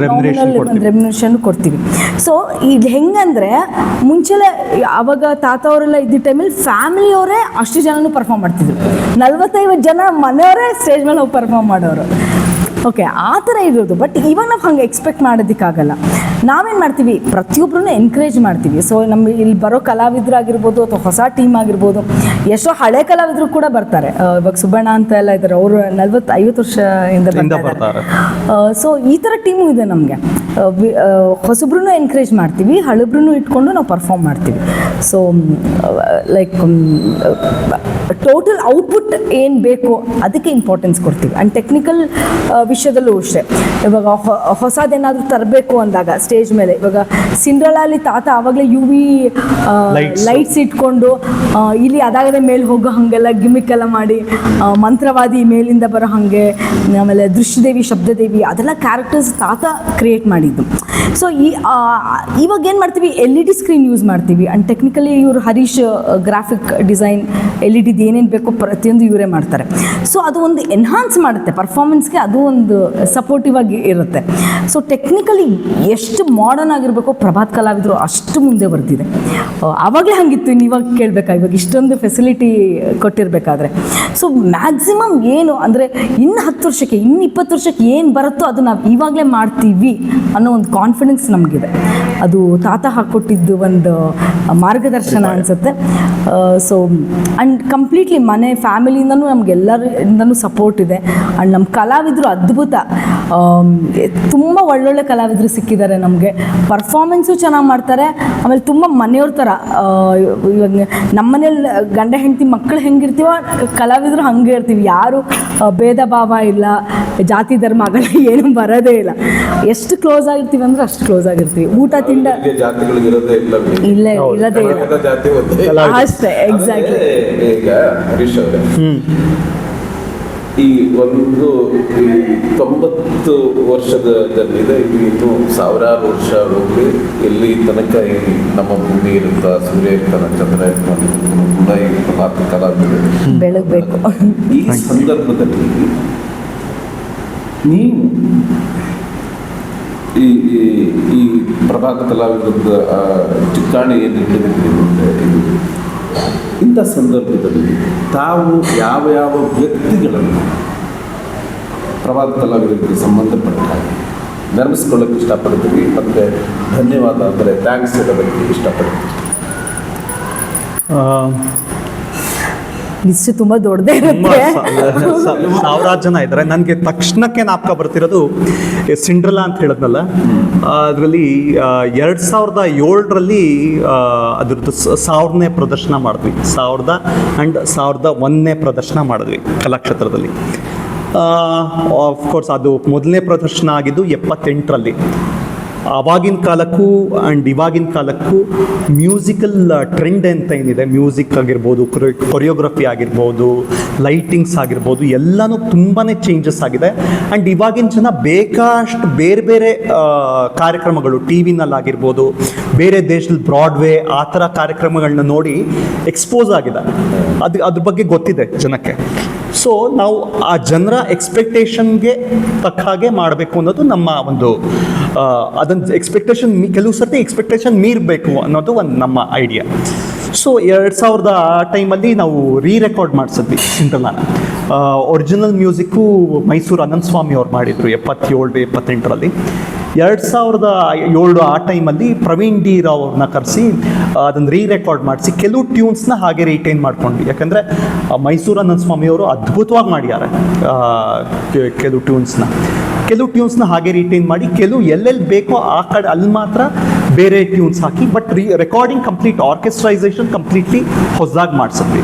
ರೆಮ್ಯುನರೇಷನ್ ಕೊಡ್ತೀವಿ. ಸೊ ಇದು ಹೆಂಗಂದರೆ ಮುಂಚೆಲೆ ಅವಾಗ ತಾತ ಅವರೆಲ್ಲ ಇದ್ದ ಟೈಮಲ್ಲಿ ಫ್ಯಾಮಿಲಿಯವರೇ ಅಷ್ಟು ಜನನೂ ಪರ್ಫಾರ್ಮ್ ಮಾಡ್ತಿದ್ರು. 45 ಜನ ಮನೆಯವರೇ ಸ್ಟೇಜ್ ಮೇಲೆ ಹೋಗಿ ಪರ್ಫಾರ್ಮ್ ಮಾಡೋರು. ಓಕೆ, ಆ ಥರ ಇರೋದು. ಬಟ್ ಇವಾಗ ನಾವು ಹಂಗೆ ಎಕ್ಸ್ಪೆಕ್ಟ್ ಮಾಡೋದಕ್ಕಾಗಲ್ಲ. ನಾವೇನು ಮಾಡ್ತೀವಿ, ಪ್ರತಿಯೊಬ್ಬರೂ ಎನ್ಕರೇಜ್ ಮಾಡ್ತೀವಿ. ಸೊ ನಮ್ಮ ಇಲ್ಲಿ ಬರೋ ಕಲಾವಿದರಾಗಿರ್ಬೋದು ಅಥವಾ ಹೊಸ ಟೀಮ್ ಆಗಿರ್ಬೋದು, ಎಷ್ಟೋ ಹಳೆ ಕಲಾವಿದರು ಕೂಡ ಬರ್ತಾರೆ. ಇವಾಗ ಸುಬ್ಬಣ್ಣ ಅಂತ ಎಲ್ಲ ಇದ್ದಾರೆ, ಅವರು 40-50 ವರ್ಷದಿಂದ ಬರ್ತಾರೆ. ಸೊ ಈ ಥರ ಟೀಮು ಇದೆ ನಮಗೆ. ಹೊಸಬ್ರೂ ಎನ್ಕರೇಜ್ ಮಾಡ್ತೀವಿ, ಹಳಬ್ರೂ ಇಟ್ಕೊಂಡು ನಾವು ಪರ್ಫಾರ್ಮ್ ಮಾಡ್ತೀವಿ. ಸೊ ಲೈಕ್ ಟೋಟಲ್ ಔಟ್ಪುಟ್ ಏನು ಬೇಕು ಅದಕ್ಕೆ ಇಂಪಾರ್ಟೆನ್ಸ್ ಕೊಡ್ತೀವಿ. ಆ್ಯಂಡ್ ಟೆಕ್ನಿಕಲ್ ವಿಷಯದಲ್ಲೂ ಅಷ್ಟೇ. ಇವಾಗ ಹೊಸದೇನಾದರೂ ತರಬೇಕು ಅಂದಾಗ ಸ್ಟೇಜ್ ಮೇಲೆ, ಇವಾಗ ಸಿಂಡ್ರೆಲಾಲಿ ತಾತ ಆವಾಗಲೇ UV ಲೈಟ್ಸ್ ಇಟ್ಕೊಂಡು ಇಲ್ಲಿ ಅದಾಗದೆ ಮೇಲೆ ಹೋಗೋ ಹಾಗೆಲ್ಲ ಗಿಮಿಕ್ ಎಲ್ಲ ಮಾಡಿ, ಮಂತ್ರವಾದಿ ಮೇಲಿಂದ ಬರೋ ಹಾಗೆ, ಆಮೇಲೆ ದೃಶ್ಯದೇವಿ, ಶಬ್ದದೇವಿ, ಅದೆಲ್ಲ ಕ್ಯಾರೆಕ್ಟರ್ಸ್ ತಾತ ಕ್ರಿಯೇಟ್ ಮಾಡಿದ್ದು. ಸೊ ಇವಾಗ ಏನು ಮಾಡ್ತೀವಿ, LED ಸ್ಕ್ರೀನ್ ಯೂಸ್ ಮಾಡ್ತೀವಿ. ಆ್ಯಂಡ್ ಟೆಕ್ನಿಕಲಿ ಇವರು ಹರೀಶ್ ಗ್ರಾಫಿಕ್ ಡಿಸೈನ್ LED ಏನೇನು ಬೇಕೋ ಪ್ರತಿಯೊಂದು ಇವರೇ ಮಾಡ್ತಾರೆ. ಸೊ ಅದು ಒಂದು ಎನ್ಹಾನ್ಸ್ ಮಾಡುತ್ತೆ ಪರ್ಫಾರ್ಮೆನ್ಸ್ಗೆ, ಅದು ಒಂದು ಸಪೋರ್ಟಿವ್ ಆಗಿ ಇರುತ್ತೆ. ಸೊ ಟೆಕ್ನಿಕಲಿ ಎಷ್ಟು ಮಾಡರ್ನ್ ಆಗಿರಬೇಕೋ ಪ್ರಭಾತ್ ಕಲಾವಿದರು ಅಷ್ಟು ಮುಂದೆ ಬರ್ತಿದೆ. ಆವಾಗಲೇ ಹಾಗಿತ್ತು, ಇನ್ನು ಇವಾಗ ಕೇಳಬೇಕಾ, ಇವಾಗ ಇಷ್ಟೊಂದು ಫೆಸಿಲಿಟಿ ಕೊಟ್ಟಿರಬೇಕಾದ್ರೆ. ಸೊ ಮ್ಯಾಕ್ಸಿಮಮ್ ಏನು ಅಂದರೆ ಇನ್ನು 10 ವರ್ಷಕ್ಕೆ, ಇನ್ನು 20 ವರ್ಷಕ್ಕೆ ಏನು ಬರುತ್ತೋ ಅದು ನಾವು ಇವಾಗಲೇ ಮಾಡ್ತೀವಿ ಅನ್ನೋ ಒಂದು ಕಾನ್ಫಿಡೆನ್ಸ್ ನಮಗಿದೆ. ಅದು ತಾತ ಹಾಕ್ಕೊಟ್ಟಿದ್ದು ಒಂದು ಮಾರ್ಗದರ್ಶನ ಅನಿಸುತ್ತೆ. ಸೊ ಆ್ಯಂಡ್ ಕಂಪ್ಲೀಟ್ಲಿ ಮನೆ ಫ್ಯಾಮಿಲಿಯಿಂದನೂ ನಮಗೆಲ್ಲರಿಂದನೂ ಸಪೋರ್ಟ್ ಇದೆ. ಆ್ಯಂಡ್ ನಮ್ಮ ಕಲಾವಿದರು ಅದ್ಭುತ, ತುಂಬ ಒಳ್ಳೊಳ್ಳೆ ಕಲಾವಿದರು ಸಿಕ್ಕಿದ್ದಾರೆ ನಮಗೆ. ಪರ್ಫಾರ್ಮೆನ್ಸು ಚೆನ್ನಾಗಿ ಮಾಡ್ತಾರೆ. ಆಮೇಲೆ ತುಂಬ ಮನೆಯವ್ರ ಥರ, ಇವಾಗ ನಮ್ಮ ಮನೇಲಿ ಗಂಡ ಹೆಂಡತಿ ಮಕ್ಕಳು ಹೆಂಗಿರ್ತೀವೋ ಕಲಾವಿದರು ಹಂಗೆ ಇರ್ತೀವಿ. ಯಾರು ಭೇದ ಭಾವ ಇಲ್ಲ, ಜಾತಿ ಧರ್ಮ ಆಗಲ್ಲ, ಏನೂ ಬರೋದೇ ಇಲ್ಲ. ಎಷ್ಟು ಕ್ಲೋಸ್ ಆಗಿರ್ತೀವಿ ಅಂದರೆ ಅಷ್ಟು ಕ್ಲೋಸ್ ಆಗಿರ್ತೀವಿ. ಊಟ ತಿಂಡ ಇಲ್ಲೇ ಇರೋದೇ ಇಲ್ಲ ಅಷ್ಟೇ. ಎಕ್ಸಾಕ್ಟ್ಲಿ. ಈಗ ಹರೀಶ್ ಅವರೇ, ಈ 90 ವರ್ಷದ ಜರ್ನಿದೆ, ಇನ್ನು 1000 ವರ್ಷ ಹೋಗಿ ಎಲ್ಲಿ ತನಕ ನಮ್ಮ ಭೂಮಿ ಇರುತ್ತಾ, ಸೂರ್ಯ ಇರ್ತಾನೆ, ಚಂದ್ರ ಇರ್ತಾನೆ ಕೂಡ ಈ ಪ್ರಭಾತ ಕಲಾವಿದರು ಬೆಳಗಬೇಕು. ಈ ಸಂದರ್ಭದಲ್ಲಿ ನೀವು ಈ ಪ್ರಭಾತ ಕಲಾವಿದರದ ಚಿತ್ರಾಣಿ ಏನು ಹಿಡಿದಿದ್ದೀರಿ, ಇಂಥ ಸಂದರ್ಭದಲ್ಲಿ ತಾವು ಯಾವ ಯಾವ ವ್ಯಕ್ತಿಗಳನ್ನು ಪ್ರಭಾತ ಕಲಾವಿದರಿಗೆ ಸಂಬಂಧಪಟ್ಟ ಹಾಗೆ ನೆನಪಿಸ್ಕೊಳ್ಳೋಕ್ಕೆ ಇಷ್ಟಪಡ್ತೀವಿ, ಮತ್ತು ಧನ್ಯವಾದ ಅಂದರೆ ಥ್ಯಾಂಕ್ಸ್ ಹೇಳೋದಕ್ಕೆ ಇಷ್ಟಪಡ್ತೀವಿ? ಲಿಸ್ಟ್ ತುಂಬ ದೊಡ್ಡದೇ ತುಂಬಾ ಇರುತ್ತೆ. ಸಾವಿರಾರು ಜನ ಇದ್ದಾರೆ. ನನಗೆ ತಕ್ಷಣಕ್ಕೆ ನಾಪಕ ಬರ್ತಿರೋದು ಸಿಂಡ್ರೆಲಾ ಅಂತ ಹೇಳಿದ್ನಲ್ಲ, ಅದರಲ್ಲಿ 2007ರಲ್ಲಿ ಅದ್ರದ್ದು 1000ನೇ ಪ್ರದರ್ಶನ ಮಾಡಿದ್ವಿ. 1001ನೇ ಪ್ರದರ್ಶನ ಮಾಡಿದ್ವಿ ಕಲಾಕ್ಷೇತ್ರದಲ್ಲಿ. ಆಫ್ಕೋರ್ಸ್ ಅದು ಮೊದಲನೇ ಪ್ರದರ್ಶನ ಆಗಿದ್ದು 78ರಲ್ಲಿ. ಆವಾಗಿನ ಕಾಲಕ್ಕೂ ಆ್ಯಂಡ್ ಇವಾಗಿನ ಕಾಲಕ್ಕೂ ಮ್ಯೂಸಿಕಲ್ ಟ್ರೆಂಡ್ ಅಂತ ಏನಿದೆ, ಮ್ಯೂಸಿಕ್ ಆಗಿರ್ಬೋದು, ಕೊರಿಯೋಗ್ರಫಿ ಆಗಿರ್ಬೋದು, ಲೈಟಿಂಗ್ಸ್ ಆಗಿರ್ಬೋದು, ಎಲ್ಲನೂ ತುಂಬಾ ಚೇಂಜಸ್ ಆಗಿದೆ. ಆ್ಯಂಡ್ ಇವಾಗಿನ ಜನ ಬೇಕಾಷ್ಟು ಬೇರೆ ಬೇರೆ ಕಾರ್ಯಕ್ರಮಗಳು ಟಿ ವಿನಲ್ಲಾಗಿರ್ಬೋದು, ಬೇರೆ ದೇಶದಲ್ಲಿ ಬ್ರಾಡ್ವೇ ಆ ಥರ ಕಾರ್ಯಕ್ರಮಗಳನ್ನ ನೋಡಿ ಎಕ್ಸ್ಪೋಸ್ ಆಗಿದೆ. ಅದ್ರ ಬಗ್ಗೆ ಗೊತ್ತಿದೆ ಜನಕ್ಕೆ. ಸೊ ನಾವು ಆ ಜನರ ಎಕ್ಸ್ಪೆಕ್ಟೇಷನ್ಗೆ ತಕ್ಕ ಹಾಗೆ ಮಾಡಬೇಕು ಅನ್ನೋದು ನಮ್ಮ ಒಂದು ಅದನ್ನು ಎಕ್ಸ್ಪೆಕ್ಟೇಷನ್ ಕೆಲವು ಸರ್ತಿ ಎಕ್ಸ್ಪೆಕ್ಟೇಷನ್ ಮೀರಬೇಕು ಅನ್ನೋದು ಒಂದು ನಮ್ಮ ಐಡಿಯಾ. ಸೊ 2000 ಟೈಮಲ್ಲಿ ನಾವು ರೆಕಾರ್ಡ್ ಮಾಡಿಸಿದ್ವಿ ಸಿಂಡ್ರೆಲಾನ. ಒರಿಜಿನಲ್ ಮ್ಯೂಸಿಕ್ಕು ಮೈಸೂರು ಅನಂತ ಸ್ವಾಮಿ ಅವ್ರು ಮಾಡಿದರು 77, 78ರಲ್ಲಿ. 2007 ಆ ಟೈಮಲ್ಲಿ ಪ್ರವೀಣ್ ಡಿ ರಾವ್ ಅವ್ರನ್ನ ಕರೆಸಿ ಅದನ್ನು ರೆಕಾರ್ಡ್ ಮಾಡಿಸಿ ಕೆಲವು ಟ್ಯೂನ್ಸ್ನ ಹಾಗೆ ರಿಟೈನ್ ಮಾಡ್ಕೊಂಡ್ವಿ. ಯಾಕಂದರೆ ಮೈಸೂರು ಅನಂತ ಸ್ವಾಮಿಯವರು ಅದ್ಭುತವಾಗಿ ಮಾಡಿದ್ದಾರೆ ಕೆಲವು ಟ್ಯೂನ್ಸ್ನ ಹಾಗೆ ರಿಟೈನ್ ಮಾಡಿ, ಕೆಲವು ಎಲ್ಲೆಲ್ಲಿ ಬೇಕೋ ಆ ಕಡೆ ಅಲ್ಲಿ ಮಾತ್ರ ಬೇರೆ ಟ್ಯೂನ್ಸ್ ಹಾಕಿ, but recording complete, orchestration completely ಹೊಸದಾಗಿ ಮಾಡಿಸಿದ್ವಿ.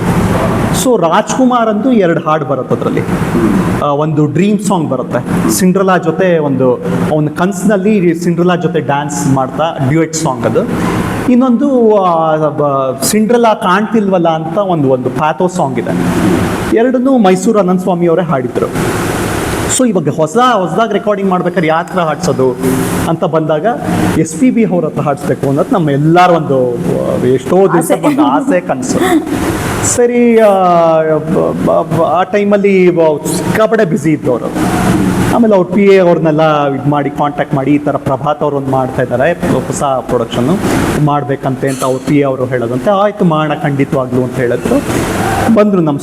ಸೊ ರಾಜ್ಕುಮಾರ್ ಅಂದು 2 ಹಾಡು ಬರುತ್ತೆ ಅದರಲ್ಲಿ. ಒಂದು ಡ್ರೀಮ್ ಸಾಂಗ್ ಬರುತ್ತೆ ಸಿಂಡ್ರೆಲಾ ಜೊತೆ, ಅವನ ಕನಸಿನಲ್ಲಿ ಸಿಂಡ್ರೆಲಾ ಜೊತೆ ಡ್ಯಾನ್ಸ್ ಮಾಡ್ತಾ ಡ್ಯೂಯೆಟ್ ಸಾಂಗ್ ಅದು. ಇನ್ನೊಂದು ಸಿಂಡ್ರೆಲಾ ಕಾಣ್ತಿಲ್ವಲ್ಲ ಅಂತ ಒಂದು ಪ್ಯಾಥೋ ಸಾಂಗ್ ಇದೆ. ಎರಡನ್ನೂ ಮೈಸೂರು ಅನಂತ ಸ್ವಾಮಿ ಅವರೇ ಹಾಡಿದ್ರು. ಸೊ ಇವಾಗ ಹೊಸದಾಗಿ ರೆಕಾರ್ಡಿಂಗ್ ಮಾಡ್ಬೇಕಾದ್ರೆ ಯಾವ ಥರ ಹಾಡ್ಸೋದು ಅಂತ ಬಂದಾಗ SPB ಅವ್ರ ಹತ್ರ ಹಾಡಿಸ್ಬೇಕು ಅನ್ನೋದು ನಮ್ಮ ಎಲ್ಲರ ಒಂದು ಎಷ್ಟೋ ದಿವಸ ಒಂದು ಆಸೆ, ಕನಸು. ಸರಿ, ಆ ಟೈಮಲ್ಲಿ ಸಿಕ್ಕಾಪಟ್ಟೆ ಬ್ಯುಸಿ ಇದ್ದವರು. ಆಮೇಲೆ ಅವ್ರ PA ಅವ್ರನ್ನೆಲ್ಲ ಇದು ಮಾಡಿ ಕಾಂಟ್ಯಾಕ್ಟ್ ಮಾಡಿ, ಈ ಥರ ಪ್ರಭಾತ್ ಅವರು ಒಂದು ಮಾಡ್ತಾ ಇದ್ದಾರೆ ಹೊಸ ಪ್ರೊಡಕ್ಷನ್ನು ಮಾಡಬೇಕಂತೆ ಅಂತ ಅವ್ರ PA ಅವರು ಹೇಳೋದಂತೆ. ಆಯಿತು ಮಾಡೋಣ ಖಂಡಿತವಾಗ್ಲು ಅಂತ ಹೇಳಿದ್ರು. ಬಂದರು, ನಮ್ಮ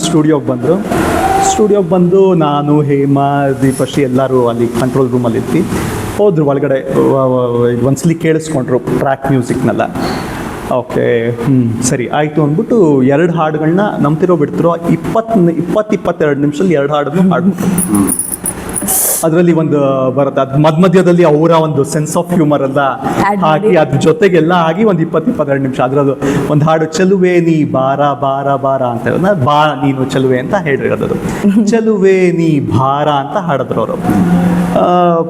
ಸ್ಟುಡಿಯೋಗೆ ಬಂದು ನಾನು, ಹೇಮಾ, ದೀಪಶ್ರೀ ಎಲ್ಲರೂ ಅಲ್ಲಿ ಕಂಟ್ರೋಲ್ ರೂಮಲ್ಲಿ ಇರ್ತಿ ಹೋದ್ರು ಒಳಗಡೆ. ಒಂದ್ಸಲಿ ಕೇಳಿಸ್ಕೊಂಡ್ರು ಟ್ರ್ಯಾಕ್ ಮ್ಯೂಸಿಕ್ನೆಲ್ಲ. ಓಕೆ, ಸರಿ ಆಯಿತು ಅಂದ್ಬಿಟ್ಟು 2 ಹಾಡುಗಳನ್ನ ನಂಬ್ತಿರೋ ಬಿಡ್ತಿರೋ 22 ನಿಮಿಷದಲ್ಲಿ 2 ಹಾಡನ್ನು ಹಾಡ್ಬಿಟ್ರು. ಅದರಲ್ಲಿ ಒಂದು ಬರುತ್ತೆ, ಅದು ಮಧ್ಯದಲ್ಲಿ ಅವರ ಒಂದು ಸೆನ್ಸ್ ಆಫ್ ಹ್ಯೂಮರ್ ಎಲ್ಲ ಹಾಕಿ ಅದ್ರ ಜೊತೆಗೆಲ್ಲ ಆಗಿ ಒಂದು 22 ನಿಮಿಷ. ಅದರದ್ದು ಒಂದು ಹಾಡು ಚೆಲುವೆ ನೀ ಬಾರ ಬಾರ ಬಾರ ಅಂತ ಹೇಳಿದ್ರೆ, ಬಾ ನೀನು ಚೆಲುವೆ ಅಂತ ಹೇಳಿರೋದು, ಚೆಲುವೆ ನೀ ಭಾರ ಅಂತ ಹಾಡಿದ್ರು ಅವರು.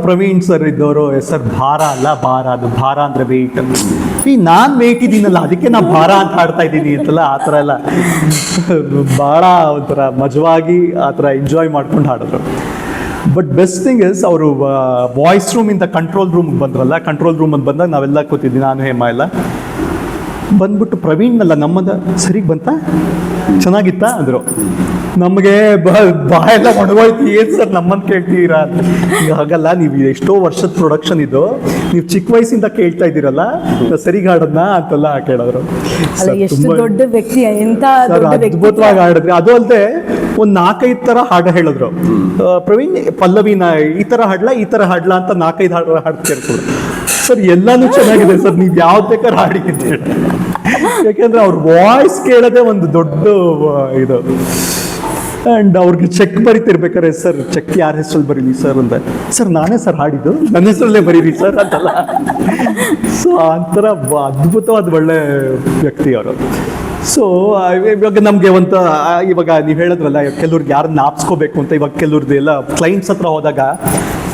ಪ್ರವೀಣ್ ಸರ್ ಇದ್ದವರು, ಸರ್ ಭಾರ ಅಲ್ಲ ಬಾರ, ಅದು ಭಾರ ಅಂದರೆ ವೆಯ್ಟ್. ನಾನು ವೆಯ್ಟ್ ಇದ್ದೀನಲ್ಲ ಅದಕ್ಕೆ ನಾನು ಭಾರ ಅಂತ ಹಾಡ್ತಾ ಇದ್ದೀನಿ ಅಂತಲ್ಲ, ಆ ಥರ ಎಲ್ಲ ಭಾಳ ಒಂಥರ ಮಜವಾಗಿ ಆ ಥರ ಎಂಜಾಯ್ ಮಾಡ್ಕೊಂಡು ಹಾಡಿದ್ರು. ಬಟ್ ಬೆಸ್ಟ್ ಥಿಂಗ್ ಇಸ್ ಅವರು ವಾಯ್ಸ್ ರೂಮಿಂದ ಕಂಟ್ರೋಲ್ ರೂಮ್ಗೆ ಬಂದ್ರಲ್ಲ, ಕಂಟ್ರೋಲ್ ರೂಮಲ್ಲಿ ಬಂದಾಗ ನಾವೆಲ್ಲ ಕೂತಿದ್ವಿ, ನಾನು ಹೇಮಾ ಎಲ್ಲ ಬಂದ್ಬಿಟ್ಟು ಪ್ರವೀಣ್ನಲ್ಲ ನಮ್ಮದ ಸರಿಗೆ ಬಂತ, ಚೆನ್ನಾಗಿತ್ತಾ ಅಂದರು. ನಮಗೆ ಬಾಯೆಲ್ಲ ಒಣಗೋಯ್ತು, ಏನು ಸರ್ ನಮ್ಮನ್ನು ಕೇಳ್ತೀರಾ ಅಂತ. ಈಗ ಹಾಗಲ್ಲ, ನೀವು ಎಷ್ಟೋ ವರ್ಷದ ಪ್ರೊಡಕ್ಷನ್ ಇದು, ನೀವು ಚಿಕ್ಕ ವಯಸ್ಸಿಂದ ಕೇಳ್ತಾ ಇದ್ದೀರಲ್ಲ ಸರಿಗೆ ಹಾಡೋದನ್ನ ಅಂತೆಲ್ಲ ಕೇಳಿದ್ರು. ಎಷ್ಟು ದೊಡ್ಡ ವ್ಯಕ್ತಿ, ಎಂತ ಅದ್ಭುತವಾಗಿ ಹಾಡಿದ್ರಿ. ಅದು ಅಲ್ಲದೆ ಒಂದು 4-5 ಥರ ಹಾಡು ಹೇಳಿದ್ರು. ಪ್ರವೀಣ್ ಪಲ್ಲವಿನ ಈ ಥರ ಹಾಡ್ಲಾ ಅಂತ 4-5 ಹಾಡು ಕೇಳ್ಕೊಡು. ಸರ್ ಎಲ್ಲಾನು ಚೆನ್ನಾಗಿದೆ ಸರ್, ನೀವು ಯಾವ್ದು ಬೇಕಾದ್ರೆ ಹಾಡಿದ್ದೆ. ಯಾಕೆಂದ್ರೆ ಅವ್ರ ವಾಯ್ಸ್ ಕೇಳೋದೇ ಒಂದು ದೊಡ್ಡ ಇದು. ಆ್ಯಂಡ್ ಅವ್ರಿಗೆ ಚೆಕ್ ಬರೀತಿರ್ಬೇಕಾರೆ, ಸರ್ ಚೆಕ್ ಯಾರ ಹೆಸರಲ್ಲಿ ಬರೀಲಿ ಸರ್ ಅಂತ. ಸರ್ ನಾನೇ ಸರ್ ಹಾಡಿದ್ದು, ನನ್ನ ಹೆಸರಲ್ಲೇ ಬರೀರಿ ಸರ್ ಅಂತಲ್ಲ. ಸೊ ಆ ಥರ ಅದ್ಭುತವಾದ ಒಳ್ಳೆ ವ್ಯಕ್ತಿ ಅವರು. ಸೊ ಇವಾಗ ನಮಗೆ ಇವಾಗ ನೀವು ಹೇಳಿದ್ರಲ್ಲ ಕೆಲವ್ರಿಗೆ ಯಾರನ್ನ ನಾಪ್ಸ್ಕೋಬೇಕು ಅಂತ. ಇವಾಗ ಕೆಲವ್ರದ್ದು ಎಲ್ಲ ಕ್ಲೈಂಟ್ಸ್ ಹತ್ರ ಹೋದಾಗ